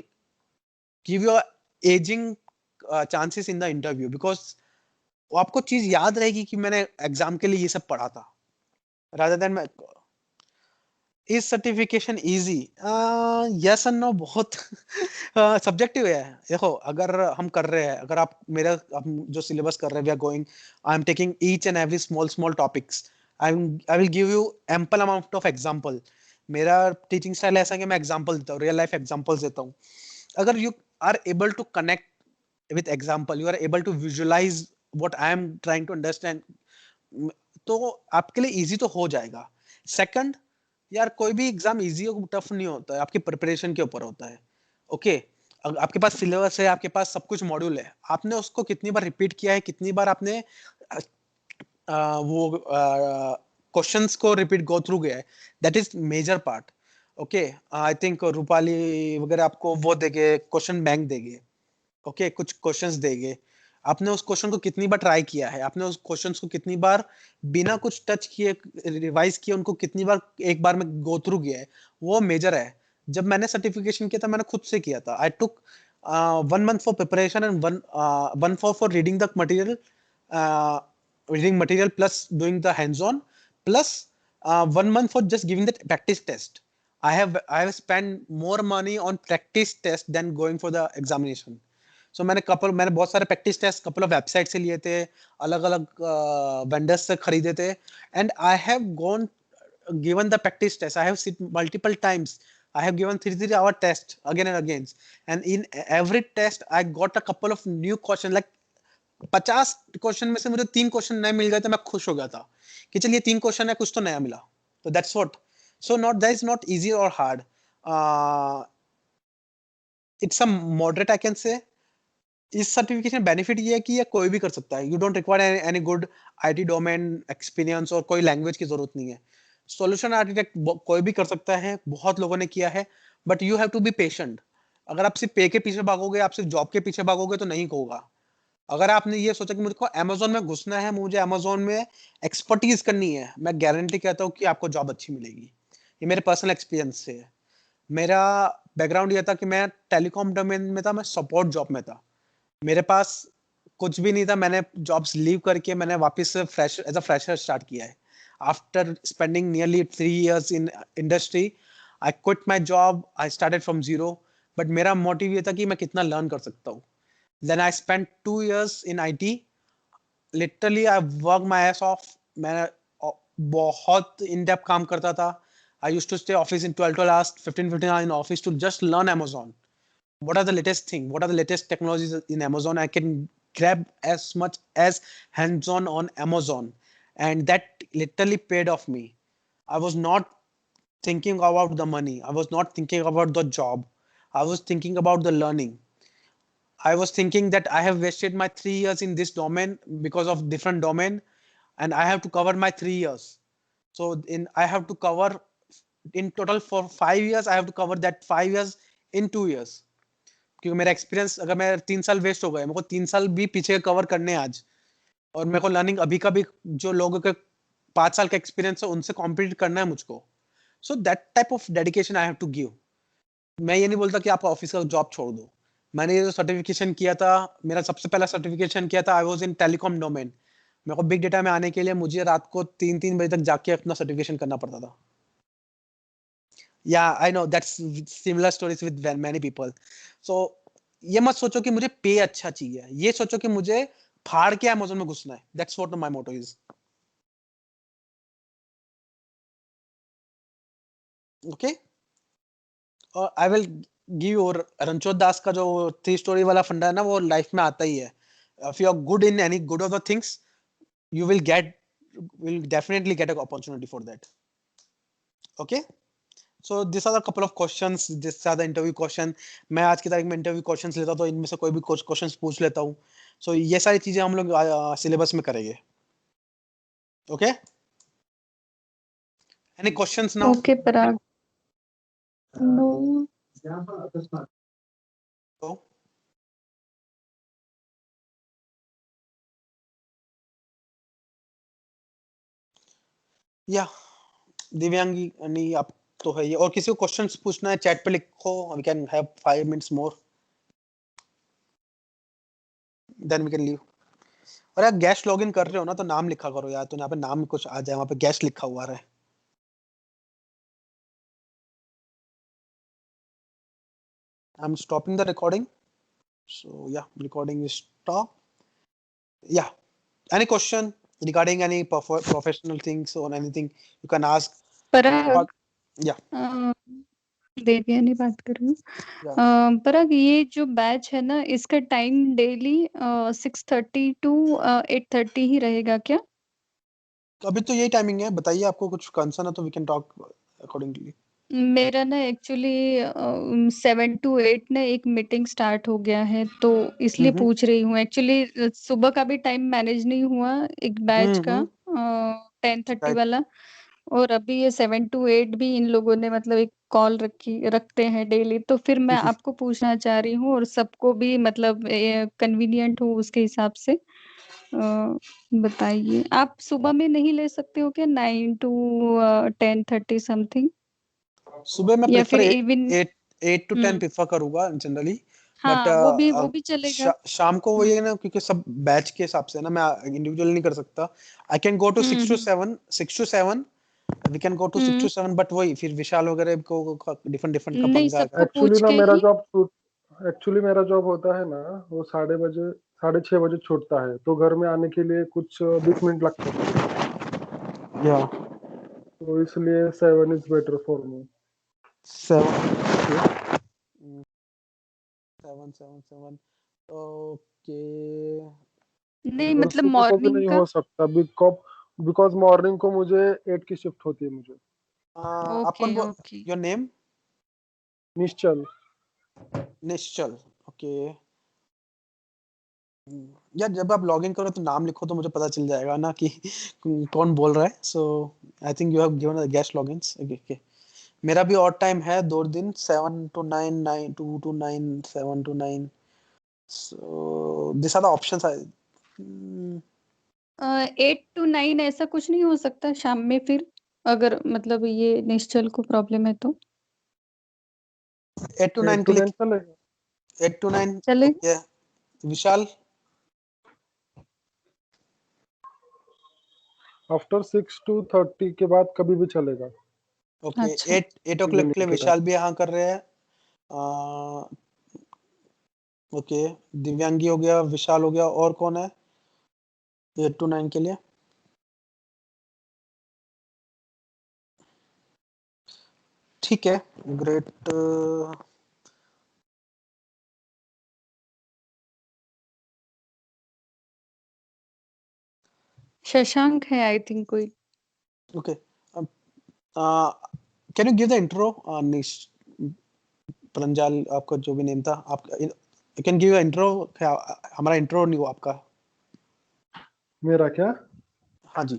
Speaker 1: give you a aging chances in the interview, because वो आपको चीज याद रहेगी कि मैंने exam के लिए ये सब पढ़ा था, rather than is certification easy? Yes and no, बहुत सब्जेक्टिव है। देखो, अगर हम कर रहे हैं, अगर आप हम जो सिलेबस कर रहे हैं, we are going, I am taking each and every small topics, I will give you ample amount of example. मेरा टीचिंग स्टाइल ऐसा है कि मैं एग्जांपल देता हूँ, रियल लाइफ एग्जांपल्स देता हूँ। अगर you are able to connect with example, you are able to visualize what I am trying to understand, तो आपके लिए इजी तो हो जाएगा। सेकंड, यार कोई भी एग्जाम इजी और टफ नहीं होता है, आपकी प्रिपरेशन के ऊपर होता है। ओके, आपके पास सिलेबस है, आपके पास सब कुछ मॉड्यूल है, आपने उसको कितनी बार रिपीट किया है, कितनी बार आपने वो क्वेश्चंस को रिपीट गो थ्रू गया है, that is major part. Okay, I think Rupali वगैरह आपको वो देंगे, क्वेश्चन बैंक देंगे। ओके, कुछ क्वेश्चंस देंगे, आपने उस क्वेश्चन को कितनी बार ट्राई किया है, आपने उस क्वेश्चन को कितनी बार बिना कुछ टच किए रिवाइज किए उनको कितनी बार एक बार में गो थ्रू किया है, वो मेजर है। जब मैंने सर्टिफिकेशन किया था, मैंने खुद से किया था। आई टुक 1 month for preparation and one for reading the material reading material plus doing the hands-on plus 1 month for just giving the practice test. I have spent more money on practice test than going for the examination. So मैंने बहुत सारे practice test couple of websites से लिए थे, अलग-अलग vendors से खरीदे थे, and I have given the practice test. I have sit multiple times. I have given 3-hour test again and again, and in every test I got a couple of new questions. Like 50 question में से मुझे 3 question नए मिल गए थे, मैं खुश हो गया था कि चलिए 3 क्वेश्चन है, कुछ तो नया मिला. तो that's what. So not that is not easy और hard. It's a moderate, I can say. इस सर्टिफिकेशन बेनिफिट ये है कि ये कोई भी कर सकता है. You don't require any good IT domain experience और कोई लैंग्वेज की जरूरत नहीं है. सॉल्यूशन आर्किटेक्ट कोई भी कर सकता है, बहुत लोगों ने किया है, but you have to be patient. अगर आप सिर्फ पे के पीछे भागोगे, आप सिर्फ जॉब के पीछे भागोगे तो नहीं होगा. अगर आपने ये सोचा कि मुझको अमेज़न में घुसना है, मुझे अमेज़न में एक्सपर्टीज करनी है, मैं गारंटी कहता हूँ कि आपको जॉब अच्छी मिलेगी. ये मेरे पर्सनल एक्सपीरियंस से है. मेरा बैकग्राउंड ये था कि मैं टेलीकॉम डोमेन में था, मैं सपोर्ट जॉब में था. मेरे पास कुछ भी नहीं था. मैंने जॉब्स लीव करके मैंने वापस से fresh as a fresher start किया है. After spending nearly 3 years in industry, I quit my job, I started from zero. But मेरा मोटिव ये था कि मैं कितना लर्न कर सकता हूँ. Then I spent 2 years in IT. Literally, I worked my ass off. मैं बहुत in depth काम करता था. I used to stay office in 12 hours, 15 hours in office to just learn Amazon. What are the latest thing? What are the latest technologies in Amazon? I can grab as much as hands-on on Amazon, and that literally paid off me. I was not thinking about the money. I was not thinking about the job. I was thinking about the learning. I was thinking that I have wasted my 3 years in this domain because of different domain, and I have to cover my 3 years. So I have to cover in total for 5 years. I have to cover that 5 years in 2 years. क्योंकि मेरा experience, अगर मैं 3 साल waste हो गए, मेरे को 3 साल भी पीछे कवर करने आज, और मेरे को लर्निंग अभी का भी जो लोगों के 5 साल का एक्सपीरियंस है उनसे कॉम्पीट करना है मुझको. So that type of dedication I have to give. मैं ये नहीं बोलता कि आप ऑफिस का जॉब छोड़ दो. मैंने ये जो सर्टिफिकेशन किया था, मेरा सबसे पहला सर्टिफिकेशन किया था, I was in telecom domain. मेरे को बिग डेटा में आने के लिए मुझे रात को 3-3 बजे तक जाके अपना सर्टिफिकेशन करना पड़ता था. Yeah I know that's similar stories with many people. So ये मत सोचो कि मुझे पे अच्छा चाहिए, ये सोचो कि मुझे फाड़ के अमेज़न में घुसना है. That's what my motto is. Okay, और आई विल गिव. और रणछोड़ दास का जो 3 स्टोरी वाला फंडा है ना, वो लाइफ में आता ही है. If you are good in any good of the things, you will definitely get an opportunity for that. Okay, so these are the couple of questions. These are the interview question. मैं आज की तारीख में interview questions लेता हूं, तो इनमें से कोई भी कुछ क्वेश्चंस पूछ लेता हूं. सो ये सारी चीजें हम लोग सिलेबस में करेंगे. Okay, any questions now?
Speaker 2: Okay Parag. No.
Speaker 1: Yeah Divyangi नहीं, आप तो है ये. और किसी को क्वेश्चंस पूछना है, चैट पे लिखो. We can have 5 minutes more, then we can leave. और यार गेस्ट लॉगिन कर रहे हो ना, तो नाम लिखा करो यार. तो यहाँ पे नाम कुछ आ जाए, वहाँ पे गेस्ट लिखा हुआ रहे. I'm stopping the recording. So yeah, recording is stop. Yeah, any question regarding any professional things or anything you can ask.
Speaker 2: Parag.
Speaker 1: Yeah.
Speaker 2: Devyani बात कर रही हूँ. पराग, ये जो बैच है ना, इसका टाइम डेली 6:30 to 8:30 ही रहेगा क्या?
Speaker 1: अभी तो यही टाइमिंग है. बताइए, आपको कुछ कंसर्न है तो वी कैन टॉक अकॉर्डिंगली.
Speaker 2: मेरा ना एक्चुअली 7 to 8 ना एक मीटिंग स्टार्ट हो गया है, तो इसलिए पूछ रही हूँ. एक्चुअली सुबह का भी टाइम मैनेज नहीं हुआ एक बैच का 10:30 वाला, और अभी ये 7 to 8 भी इन लोगों ने मतलब एक कॉल रखते हैं डेली. तो फिर मैं आपको पूछना चाह रही हूँ, और सबको भी मतलब कन्वीनियंट हो उसके हिसाब से बताइए. आप सुबह में नहीं ले सकते हो क्या, 9 to 10:30 समथिंग?
Speaker 1: सुबह मैं
Speaker 2: या
Speaker 1: प्रेफर
Speaker 2: फिर इवन
Speaker 1: 8 to 10 प्रेफर करूंगा जनरली. बट
Speaker 2: हाँ वो भी चलेगा।
Speaker 1: शाम को वही है ना, क्योंकि सब बैच के हिसाब से ना, मैं इंडिविजुअल नहीं कर सकता। I can go to 6 to 7 we can go to 6 to 7, but वही फिर विशाल वगैरह को डिफरेंट डिफरेंट का
Speaker 2: नहीं,
Speaker 1: पंगा
Speaker 2: सबको
Speaker 1: है।
Speaker 2: पूछ के ही।
Speaker 4: एक्चुअली मेरा जॉब होता है ना, वो 6:30 छूटता है, तो घर में आने के लिए कुछ 20 मिनट लगते हैं मुझे,
Speaker 1: या
Speaker 4: तो इसलिए 7 is better for me.
Speaker 1: 7 okay.
Speaker 2: नहीं
Speaker 4: और
Speaker 2: मतलब
Speaker 4: सुबह को भी
Speaker 2: मॉर्निंग
Speaker 4: नहीं
Speaker 2: का।
Speaker 4: हो सकता, बिकॉज मॉर्निंग को मुझे 8 की शिफ्ट होती है मुझे।
Speaker 1: आप
Speaker 2: ओके
Speaker 1: कौन बोल,
Speaker 2: okay.
Speaker 1: Your name?
Speaker 4: Nishchal.
Speaker 1: Nishchal, okay. यार जब आप लॉग इन करो तो नाम लिखो तो मुझे पता चल जाएगा ना कि कौन बोल रहा है। So I think you have given the guest logins. Okay, मेरा भी और टाइम है 2 दिन, 7 to 9, 2 to 9, 7 to 9। So this are the options.
Speaker 2: 8 to 9 ऐसा कुछ नहीं हो सकता शाम में फिर, अगर मतलब ये निश्चल को प्रॉब्लम है तो?
Speaker 1: 8 to 9
Speaker 4: 8
Speaker 1: के
Speaker 4: to
Speaker 1: लिए
Speaker 4: 9 चलेगा।
Speaker 1: 8 to 9
Speaker 2: चले।
Speaker 1: ओके। विशाल?
Speaker 4: आफ्टर 6 to 30 के बाद कभी भी चलेगा।
Speaker 1: ओके,
Speaker 2: अच्छा
Speaker 1: 8 o'clock के लिए
Speaker 4: इवनिंग के टाइम।
Speaker 1: विशाल भी यहाँ कर रहे हैं। ओके, दिव्यांगी हो गया, विशाल हो गया, और कौन है 8 to 9 के लिए? ठीक है, ग्रेट।
Speaker 2: शशांक है आई थिंक कोई।
Speaker 1: Okay, can you give the intro? Pranjal, आपका जो भी नेम था, आप कैन गिव इंट्रो। हमारा इंट्रो नहीं हुआ आपका।
Speaker 4: मेरा क्या?
Speaker 1: हाँ जी।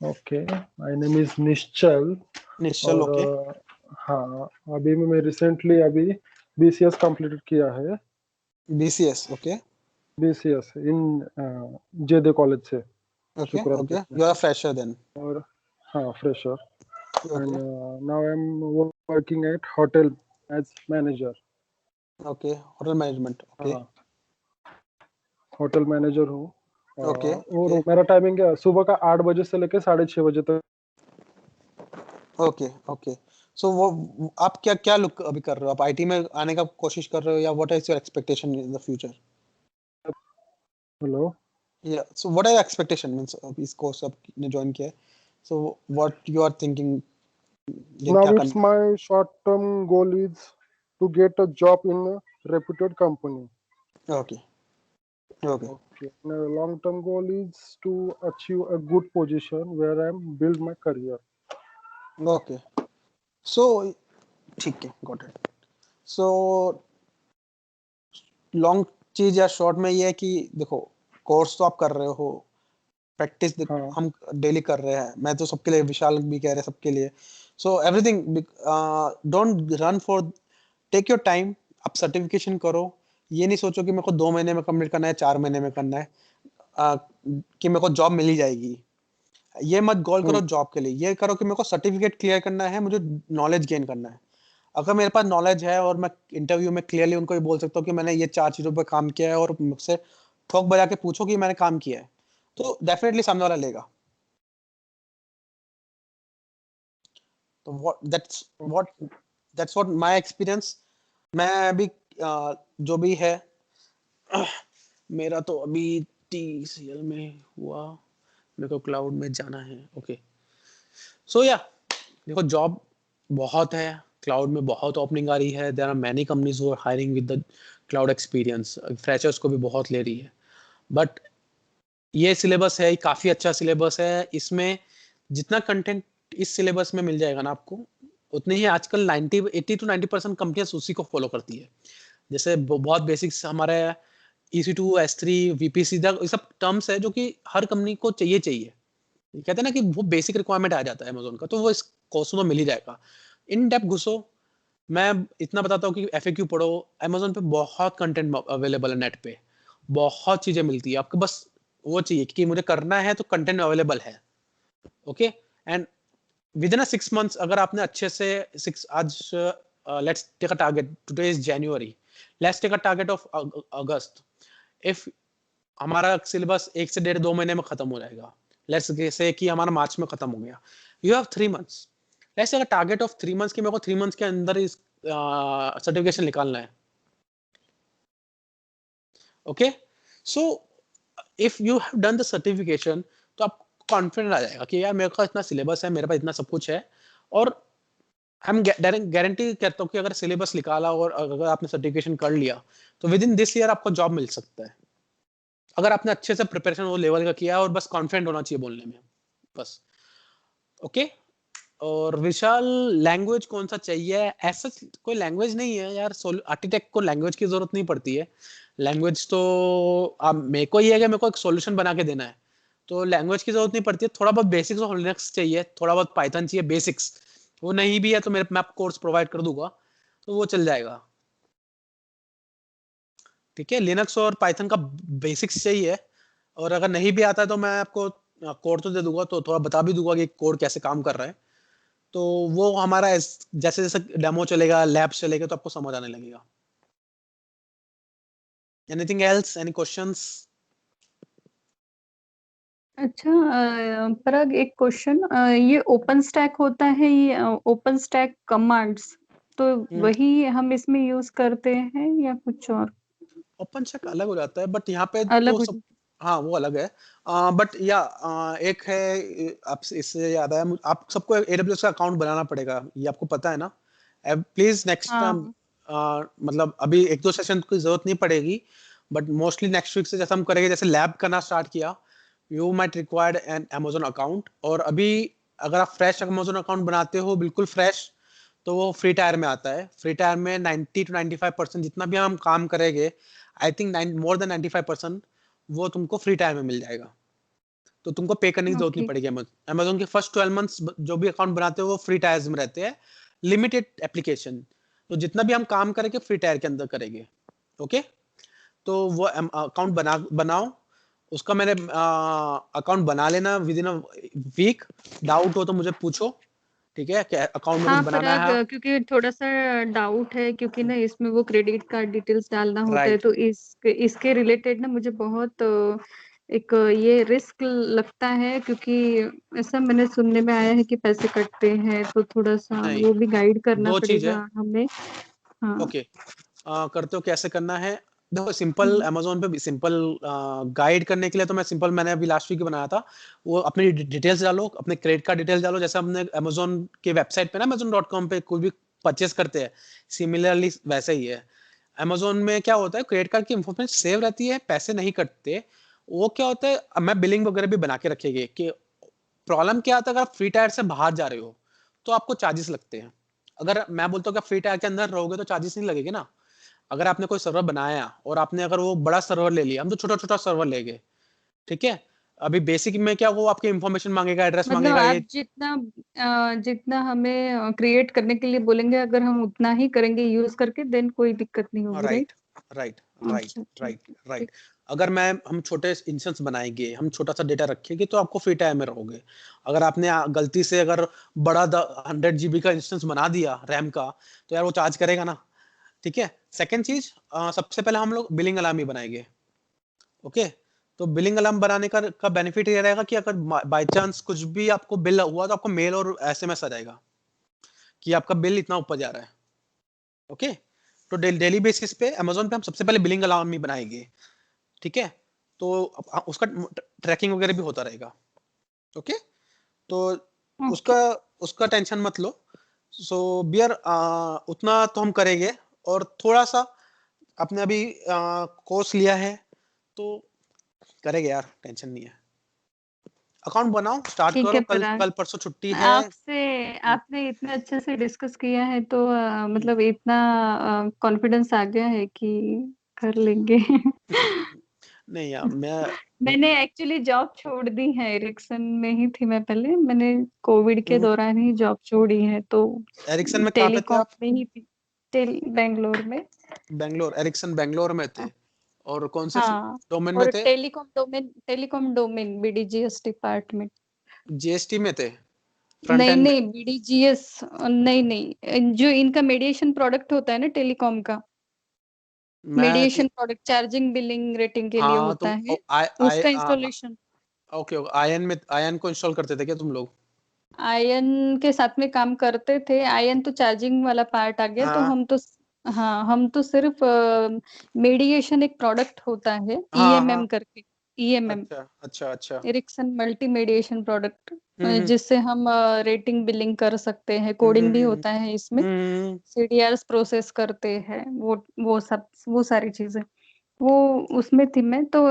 Speaker 4: Okay, my name is Nishchal.
Speaker 1: Nishchal,
Speaker 4: और
Speaker 1: ओके।
Speaker 4: हाँ, मैं रिसेंटली BCS कंप्लीट किया है।
Speaker 1: BCS, okay.
Speaker 4: BCS इन जेदे कॉलेज से,
Speaker 1: ओके
Speaker 4: शुक्रमपेट
Speaker 1: ओके,
Speaker 4: में।
Speaker 1: You are fresher then.
Speaker 4: और हाँ, fresher.
Speaker 1: Okay
Speaker 4: and now I am working at hotel as manager.
Speaker 1: Okay, hotel management, okay
Speaker 4: हाँ, होटल मैनेजर हूँ।
Speaker 1: ओके
Speaker 4: और
Speaker 1: ओके
Speaker 4: मेरा टाइमिंग है सुबह का 8 बजे से लेकर 6:30 बजे तक।
Speaker 1: Okay okay. सो वो आप क्या क्या लुक अभी कर रहे हो? आप आईटी में आने का कोशिश कर रहे हो, yeah what is your expectation in the future?
Speaker 4: Hello.
Speaker 1: Yeah so what are your expectation, means अभी इस कोर्स आपने ज्वाइन किया है, so what you are thinking, ये
Speaker 4: Now
Speaker 1: क्या
Speaker 4: it's
Speaker 1: करना?
Speaker 4: my short-term goal is to get a job in a reputed company.
Speaker 1: Okay okay
Speaker 4: Okay. Now long-term goal is to achieve a good position where I'm build my career.
Speaker 1: Okay. So ठीक है, got it. So long चीज या short में ये है कि देखो, course तो आप कर रहे हो, प्रैक्टिस
Speaker 4: हाँ।
Speaker 1: हम डेली कर रहे हैं, मैं तो सबके लिए, विशाल भी कह रहे हैं सबके लिए। So everything, don't run for, take your time. आप सर्टिफिकेशन करो, ये नहीं सोचो कि मेरे को 2 महीने में कंप्लीट करना है, 4 महीने में करना है, कि मेरे को जॉब मिल ही जाएगी। ये मत गोल करो जॉब के लिए, ये करो कि मेरे को सर्टिफिकेट क्लियर करना है, मुझे नॉलेज गेन करना है। अगर मेरे पास नॉलेज है और मैं इंटरव्यू में क्लियरली उनको ये बोल सकता हूँ कि मैंने ये 4 चीजों पर काम किया है, और मुझसे ठोक बजा के पूछो कि मैंने काम किया है, तो डेफिनेटली सामने वाला लेगा। तो व्हाट माय एक्सपीरियंस। मैं अभी जो भी है, मेरा तो अभी TCL में हुआ, मेरे को क्लाउड में जाना है। ओके, सो या देखो, जॉब बहुत है, क्लाउड में बहुत ओपनिंग आ रही है, there are many companies who are hiring with the cloud experience, freshers को भी बहुत ले रही है। बट ये सिलेबस है, काफी अच्छा सिलेबस है, इसमें जितना कंटेंट इस सिलेबस में मिल जाएगा ना आपको, उतने ही आजकल 80 to 90% कंपनियां उसी को फॉलो करती है। जैसे बहुत बेसिक्स हमारे EC2, S3, VPC तक, ये सब टर्म्स है जो कि हर कंपनी को चाहिए। कहते हैं ना कि वो बेसिक रिक्वायरमेंट आ जाता है अमेज़न का, तो वो इस कोर्स में मिल ही जाएगा। इन डेप्थ घुसो, मैं इतना बताता हूँ कि FAQ पढ़ो, अमेज़न पे बहुत कंटेंट अवेलेबल है, नेट पे बहुत चीजें मिलती है, आपको बस वो चाहिए कि मुझे करना है, तो कंटेंट अवेलेबल है। Okay, and with in 6 months अगर आपने अच्छे से आज let's take a target. Today is January. Let's take a target of August. If हमारा सिलेबस 1 से 1.5-2 महीने में खत्म हो जाएगा, लेट्स से कि हमारा मार्च में खत्म हो गया, you have 3 months, let's take a target of 3 months कि मेरे को 3 मंथ्स के अंदर इस सर्टिफिकेशन निकालना है. Okay, so if you have done the certification तो आप कॉन्फिडेंट आ जाएगा कि यार मेरे पास इतना सिलेबस है, मेरे पास इतना सब कुछ है, और हम गारंटी करता हूँ कि अगर सिलेबस निकाला और अगर आपने सर्टिफिकेशन कर लिया तो विद इन दिस ईयर आपको जॉब मिल सकता है, अगर आपने अच्छे से प्रिपरेशन वो लेवल का किया और बस कॉन्फिडेंट होना चाहिए बोलने में बस. ओके, और विशाल लैंग्वेज कौन सा चाहिए? ऐसा कोई लैंग्वेज नहीं है यार, आर्किटेक्ट को लैंग्वेज की जरूरत नहीं पड़ती है. लैंग्वेज तो अब मेरे को ये है कि मेरे को एक सॉल्यूशन बना के देना है, तो लैंग्वेज की जरूरत नहीं पड़ती है. थोड़ा बहुत बेसिक्स ऑफ लिनक्स चाहिए, थोड़ा बहुत पाइथन चाहिए बेसिक्स, वो नहीं भी है तो मैं आपको कोर्स प्रोवाइड कर दूंगा तो वो चल जाएगा. ठीक है, लिनक्स और पाइथन का बेसिक्स चाहिए, और अगर नहीं भी आता है तो मैं आपको कोड तो दे दूंगा, तो थोड़ा बता भी दूंगा कि कोड कैसे काम कर रहा है. तो वो हमारा जैसे जैसे डेमो चलेगा, लैब चलेगा, तो आपको समझ आने लगेगा. Anything else, any questions?
Speaker 2: अच्छा, पराग एक क्वेश्चन, ये ओपन स्टैक होता है, ये ओपन स्टैक कमांड्स, तो वही हम इसमें यूज करते हैं या कुछ और?
Speaker 1: ओपन स्टैक अलग हो जाता है, बट यहाँ पे
Speaker 2: अलग
Speaker 1: तो
Speaker 2: हो
Speaker 1: सब, हाँ वो अलग है. बट या एक है, आप इससे याद आया, आप सबको AWS का अकाउंट बनाना पड़ेगा, ये आपको पता है ना? प्लीज नेक्स्ट टाइम,
Speaker 2: हाँ,
Speaker 1: मतलब अभी 1-2 सेशन की जरूरत नहीं पड़ेगी, बट मोस्टली नेक्स्ट वीक से जैसे हम करेंगे, जैसे लैब करना स्टार्ट किया, you might required an Amazon account. और अभी अगर आप फ्रेश Amazon अकाउंट बनाते हो, बिल्कुल फ्रेश, तो वो फ्री टायर में आता है. फ्री टायर में 90 to 95% जितना भी हम काम करेंगे, आई थिंक मोर देन 95% वो तुमको फ्री टायर में मिल जाएगा, तो तुमको पे करने की जरूरत नहीं
Speaker 2: ओके,
Speaker 1: पड़ेगी. Amazon के फर्स्ट 12 मंथ्स जो भी अकाउंट बनाते हो वो फ्री टायर्स में रहते हैं, लिमिटेड एप्लीकेशन, तो जितना भी हम काम करेंगे फ्री टायर के अंदर करेंगे. ओके, तो वो अकाउंट बनाओ, उसका मैंने अकाउंट बना लेना with in a week. Doubt हो तो मुझे पूछो, ठीक है, अकाउंट में कुछ
Speaker 2: हाँ
Speaker 1: बनाना
Speaker 2: पराग,
Speaker 1: है.
Speaker 2: क्योंकि थोड़ा सा डाउट है, क्योंकि ना इसमें वो क्रेडिट कार्ड डिटेल्स डालना होता है,
Speaker 1: राइट,
Speaker 2: तो इसके रिलेटेड ना मुझे बहुत एक ये रिस्क लगता है, क्योंकि ऐसा मैंने सुनने में आया है कि पैसे कटते हैं, तो थोड़ा सा
Speaker 1: नहीं,
Speaker 2: वो भी गाइड करना
Speaker 1: दो चीज है.
Speaker 2: पड़ेगा हमें. हाँ.
Speaker 1: ओके, करते हो कैसे करना है? देखो सिंपल, Amazon पे भी सिंपल गाइड करने के लिए तो मैंने अभी लास्ट वीक बनाया था. वो अपनी डिटेल्स डालो, अपने क्रेडिट कार्ड डिटेल्स डालो, जैसे हमने Amazon के वेबसाइट पे ना, amazon.com पे कोई भी परचेस करते हैं, सिमिलरली वैसे ही है. Amazon में क्या होता है, क्रेडिट कार्ड की इंफॉर्मेशन सेव रहती है, पैसे नहीं कटते. वो क्या होता है, अब मैं बिलिंग वगैरह भी बना के रखेगी कि प्रॉब्लम क्या आता है, अगर आप फ्री टायर से बाहर जा रहे हो तो आपको चार्जेस लगते हैं. अगर मैं बोलता हूँ कि आप फ्री टायर के अंदर रहोगे तो चार्जेस नहीं लगेंगे ना. अगर आपने कोई सर्वर बनाया और आपने अगर वो बड़ा सर्वर ले लिया, हम तो छोटा छोटा सर्वर ले गए, ठीक है, अभी बेसिक में क्या, वो आपकी इंफॉर्मेशन मांगेगा, एड्रेस
Speaker 2: मतलब
Speaker 1: मांगेगा,
Speaker 2: आप
Speaker 1: ये.
Speaker 2: जितना हमें क्रिएट करने के लिए बोलेंगे, अगर हम उतना ही करेंगे यूज करके, देन कोई दिक्कत नहीं होगी, राइट?
Speaker 1: राइट, राइट, राइट,
Speaker 2: अच्छा, ठीक
Speaker 1: राइट,
Speaker 2: है,
Speaker 1: राइट.
Speaker 2: ठीक.
Speaker 1: अगर हम छोटे इंस्टेंस बनाएंगे, हम छोटा सा डेटा रखेंगे, तो आपको फ्री टाइम में रहोगे. अगर आपने गलती से अगर बड़ा 100 GB का इंस्टेंस बना दिया रैम का, तो यार वो चार्ज करेगा ना. ठीक है. सेकेंड चीज, सबसे पहले हम लोग बिलिंग अलार्म ही बनाएंगे. ओके, तो बिलिंग अलार्म बनाने का बेनिफिट ये रहेगा कि अगर बाय चांस कुछ भी आपको बिल हुआ तो आपको मेल और SMS आ जाएगा कि आपका बिल इतना ऊपर जा रहा है. ओके, तो डेली बेसिस पे Amazon पे हम सबसे पहले बिलिंग अलार्म ही बनाएंगे. ठीक है, तो उसका ट्रैकिंग वगैरह भी होता रहेगा. ओके, तो
Speaker 2: ओके.
Speaker 1: उसका उसका टेंशन मत लो. सो बियर उतना तो हम करेंगे, और थोड़ा सा आपने अभी कोर्स लिया है तो करेंगे यार, टेंशन नहीं है. अकाउंट बनाओ, स्टार्ट
Speaker 2: ठीक
Speaker 1: करो,
Speaker 2: है
Speaker 1: कल
Speaker 2: पराग,
Speaker 1: कल परसों छुट्टी है.
Speaker 2: आपसे आपने इतने अच्छे से डिस्कस किया है, तो मतलब इतना कॉन्फिडेंस आ गया है कि कर लेंगे.
Speaker 1: नहीं यार, मैं
Speaker 2: मैंने एक्चुअली जॉब छोड़ दी है, एरिक्सन में ही थी मैं पहले, मैंने कोविड के दौरान ही जॉब छोड़ी है, तो
Speaker 1: एरिक्सन में कहाँ पे थे
Speaker 2: टेलीकॉम
Speaker 1: आप?
Speaker 2: में ही थी, बेंगलोर में.
Speaker 1: बेंगलोर, एरिक्सन बेंगलोर में थे, और कौन से
Speaker 2: हाँ,
Speaker 1: डोमेन में
Speaker 2: और
Speaker 1: थे?
Speaker 2: Telecom domain BDGS department.
Speaker 1: GST में थे? फ्रंट
Speaker 2: नहीं
Speaker 1: एंड
Speaker 2: नहीं, BDGS नहीं नहीं, जो इनका मेडिएशन प्रोडक्ट होता है ना टेलीकॉम का,
Speaker 1: मैं
Speaker 2: मेडिएशन प्रोडक्ट चार्जिंग बिलिंग रेटिंग के लिए
Speaker 1: हाँ
Speaker 2: होता
Speaker 1: तुम
Speaker 2: है,
Speaker 1: आई आई
Speaker 2: उसका इंस्टॉलेशन
Speaker 1: ओके ओके, आयन में आयन को इंस्टॉल करते थे क्या तुम लोग?
Speaker 2: आयन के साथ में काम करते थे। आयन तो चार्जिंग वाला पार्ट आ गया, तो
Speaker 1: हाँ
Speaker 2: हम तो सिर्फ मेडिएशन एक प्रोडक्ट होता है,
Speaker 1: हाँ हाँ।
Speaker 2: EMM करके, EMM
Speaker 1: अच्छा अच्छा अच्छा।
Speaker 2: एरिक्सन मल्टी मेडिएशन प्रोडक्ट,
Speaker 1: हम्म
Speaker 2: जिससे हम रेटिंग बिलिंग कर सकते हैं,
Speaker 1: हम्म
Speaker 2: कोडिंग भी
Speaker 1: हम्म
Speaker 2: होता है इसमें,
Speaker 1: हम्म,
Speaker 2: CDRs प्रोसेस करते हैं, वो सब वो सारी चीजें वो उसमें थी मैं तो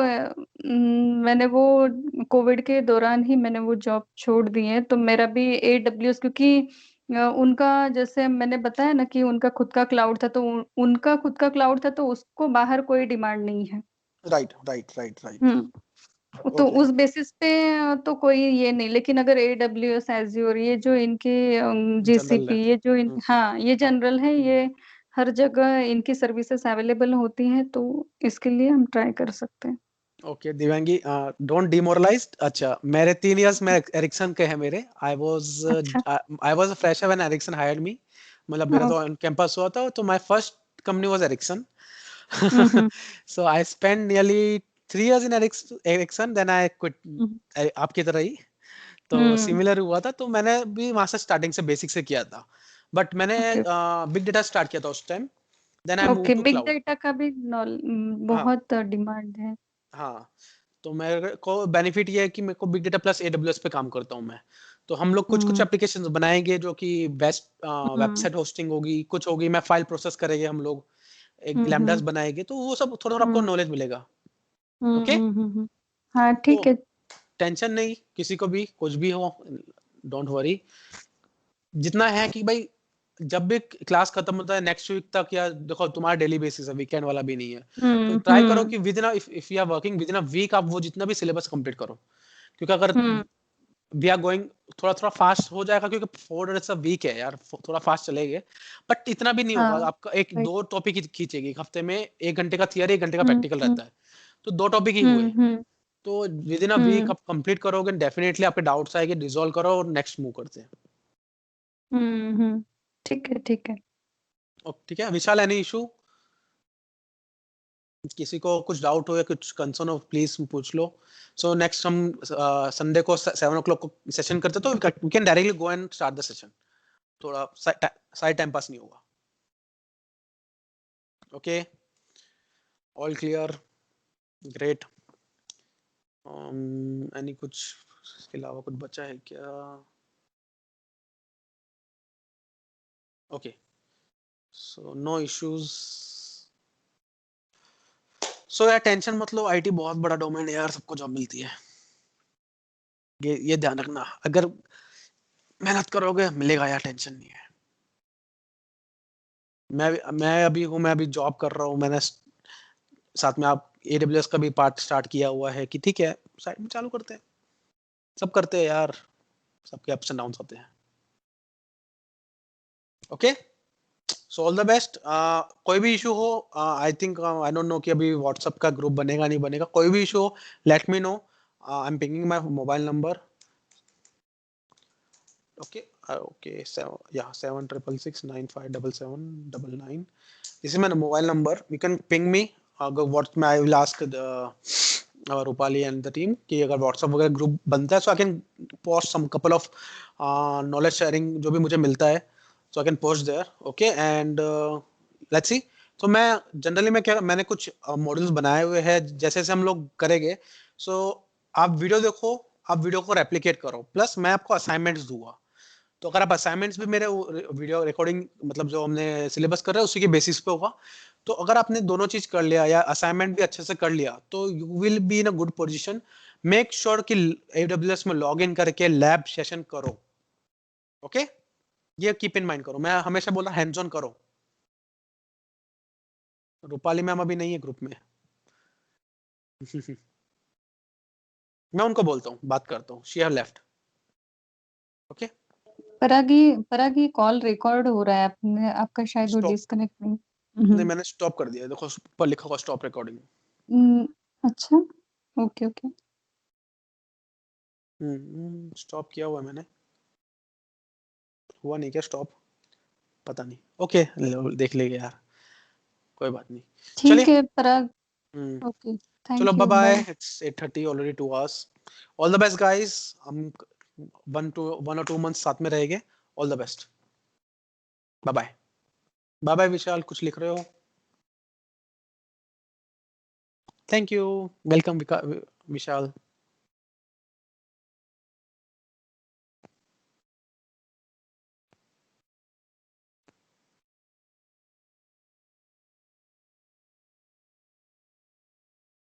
Speaker 2: मैंने वो कोविड के दौरान ही मैंने वो जॉब छोड़ दी है, तो मेरा भी AWS, क्योंकि उनका जैसे मैंने बताया ना कि उनका खुद का क्लाउड था, तो उनका खुद का क्लाउड था, तो उसको बाहर कोई डिमांड नहीं है।
Speaker 1: Right right right right.
Speaker 2: Hmm. तो
Speaker 1: ओके
Speaker 2: उस बेसिस पे तो कोई ये नहीं, लेकिन अगर AWS एज्योर ये जो इनके
Speaker 1: जनरल है।
Speaker 2: GCP ये जो हाँ ये जनरल है, ये हर जगह इनकी सर्विसेज अवेलेबल होती हैं, तो इसके लिए हम ट्राई कर सकते हैं।
Speaker 1: Okay Divyangi, don't demoralise. अच्छा मेरे 3 इयर्स में एरिक्सन के हैं मेरे।
Speaker 2: अच्छा।
Speaker 1: I was a fresher when Ericsson hired me, मतलब मेरा तो
Speaker 2: ओके।
Speaker 1: ऑन कैंपस हुआ था, तो my first company was Ericsson.
Speaker 2: Hmm
Speaker 1: so I spend nearly 3 years in Ericsson, then I
Speaker 2: hmm
Speaker 1: quit आपकी तरह ही। तो
Speaker 2: हम्म,
Speaker 1: सिमिलर हुआ था, तो मैंने भी वहां से स्टार्टिंग से बेसिक से किया था, बट मैंने
Speaker 2: ओके
Speaker 1: बिग डेटा स्टार्ट किया था उस time, then I move
Speaker 2: okay.
Speaker 1: To
Speaker 2: big
Speaker 1: cloud.
Speaker 2: Data का भी
Speaker 1: हाँ
Speaker 2: बहुत डिमांड है।
Speaker 1: हाँ। तो मेरे को बेनिफिट ये है कि मेरे को बिग डेटा प्लस AWS पे काम करता हूँ मैं। तो हम लोग कुछ कुछ
Speaker 2: हम्म
Speaker 1: एप्लीकेशंस बनाएंगे जो कि बेस्ट
Speaker 2: हम्म
Speaker 1: वेबसाइट होस्टिंग होगी, कुछ होगी मैं फाइल प्रोसेस करेंगे हम लोग, एक लैम्डास
Speaker 2: हम्म
Speaker 1: बनाएंगे, तो वो सब थोड़ा थोड़ा आपको
Speaker 2: हम्म
Speaker 1: नॉलेज मिलेगा। ओके।
Speaker 2: हाँ
Speaker 1: तो
Speaker 2: ठीक है।
Speaker 1: टेंशन नहीं किसी को भी, कुछ भी हो, डोंट वरी। जितना है कि भाई जब भी क्लास खत्म होता है नेक्स्ट वीक तक, या देखो तुम्हारा डेली बेसिस है, वीकेंड वाला भी नहीं है, तो ट्राई करो
Speaker 2: हम्म
Speaker 1: कि with in if you are working with in a week आप वो जितना भी सिलेबस कंप्लीट करो, क्योंकि अगर
Speaker 2: हम्म
Speaker 1: वी आर गोइंग थोड़ा थोड़ा फास्ट हो जाएगा, क्योंकि 4 डेज अ वीक है यार, थोड़ा फास्ट चलेंगे, बट इतना भी नहीं होगा।
Speaker 2: हाँ
Speaker 1: आपका एक
Speaker 2: राइट।
Speaker 1: दो टॉपिक खींचेगी एक हफ्ते में, 1 घंटे का थियरी 1 घंटे का
Speaker 2: हम्म
Speaker 1: प्रैक्टिकल
Speaker 2: हम्म
Speaker 1: रहता है, तो 2 टॉपिक ही हुए।
Speaker 2: हम्म
Speaker 1: तो विद इन अ वीक
Speaker 2: हम्म
Speaker 1: आप कंप्लीट करोगे, डेफिनेटली आपके डाउट्स आएंगे, रिजॉल्व करो और नेक्स्ट मूव करते हैं।
Speaker 2: ठीक है ठीक है।
Speaker 1: ठीक है विशाल, एनी इशू? किसी को कुछ डाउट हो या कुछ कंसर्न हो प्लीज पूछ लो। सो नेक्स्ट हम संडे को 7 o'clock को सेशन करते, तो we can directly go and start the session, थोड़ा साइड टाइम पास नहीं होगा। Okay, all clear, great. Any कुछ इसके अलावा कुछ बचा है क्या? Okay, so no issues. So यार टेंशन मत लो, आईटी बहुत बड़ा डोमेन है यार, सबको जॉब मिलती है, ये ध्यान रखना, अगर मेहनत करोगे मिलेगा यार, टेंशन नहीं है। मैं अभी हूँ, मैं अभी जॉब कर रहा हूँ, मैंने साथ में आप AWS का भी पार्ट स्टार्ट किया हुआ है कि ठीक है साइड में चालू करते हैं, सब करते हैं यार, सबके अप्स एंड डाउन होते हैं। Okay, so all the best. कोई भी इशू हो, I think I don't know कि अभी व्हाट्सएप का ग्रुप बनेगा नहीं बनेगा, कोई भी इशू हो let me know, I am pinging my mobile number. Okay okay, 76669577799, this is my mobile number, you can ping me, अगर व्हाट्स में I will ask Rupali and the team कि अगर व्हाट्सएप वगैरह ग्रुप बनता है, so I can post some couple of knowledge sharing जो भी मुझे मिलता है, so I can post there. Okay and let's see. तो मैं जनरली मैं क्या, मैंने कुछ मॉड्यूल्स बनाए हुए हैं, जैसे जैसे हम लोग करेंगे, सो आप वीडियो देखो, आप वीडियो को रेप्लिकेट करो, प्लस मैं आपको असाइनमेंट्स दूंगा, तो अगर आप असाइनमेंट्स भी मेरे वीडियो रिकॉर्डिंग मतलब जो हमने सिलेबस कर रहे हैं उसी के बेसिस पे होगा, तो अगर आपने दोनों चीज कर लिया या असाइनमेंट भी अच्छे से कर लिया, तो you will be in a good position. Make sure कि AWS में लॉग इन करके लैब सेशन करो। ओके, ये कीप इन माइंड करो, मैं हमेशा बोला हैंड्स ऑन करो। रूपाली मैम अभी नहीं है ग्रुप में। मैं उनको बोलता हूँ, बात करता हूँ, शी हैव लेफ्ट। ओके,
Speaker 2: परागी परागी कॉल रिकॉर्ड हो रहा है, आपने आपका शायद वो
Speaker 1: स्टॉप,
Speaker 2: डिस्कनेक्ट नहीं।
Speaker 1: नहीं मैंने स्टॉप कर दिया, देखो ऊपर लिखा हुआ स्टॉप रिकॉर्डिंग।
Speaker 2: अच्छा ओके ओके।
Speaker 1: स्टॉप किया हुआ है मैंने। हुआ नहीं क्या स्टॉप? पता नहीं। ओके देख लेंगे यार, कोई बात नहीं। चलिए
Speaker 2: ठीक है पराग। ओके
Speaker 1: चलो
Speaker 2: thank
Speaker 1: bye
Speaker 2: you
Speaker 1: bye,
Speaker 2: bye.
Speaker 1: It's 8:30 already 2 hours। All the best guys, हम 1 or 2 months साथ में रहेंगे। All the best, bye bye. Bye bye Vishal, कुछ लिख रहे हो? Thank you, welcome Vishal.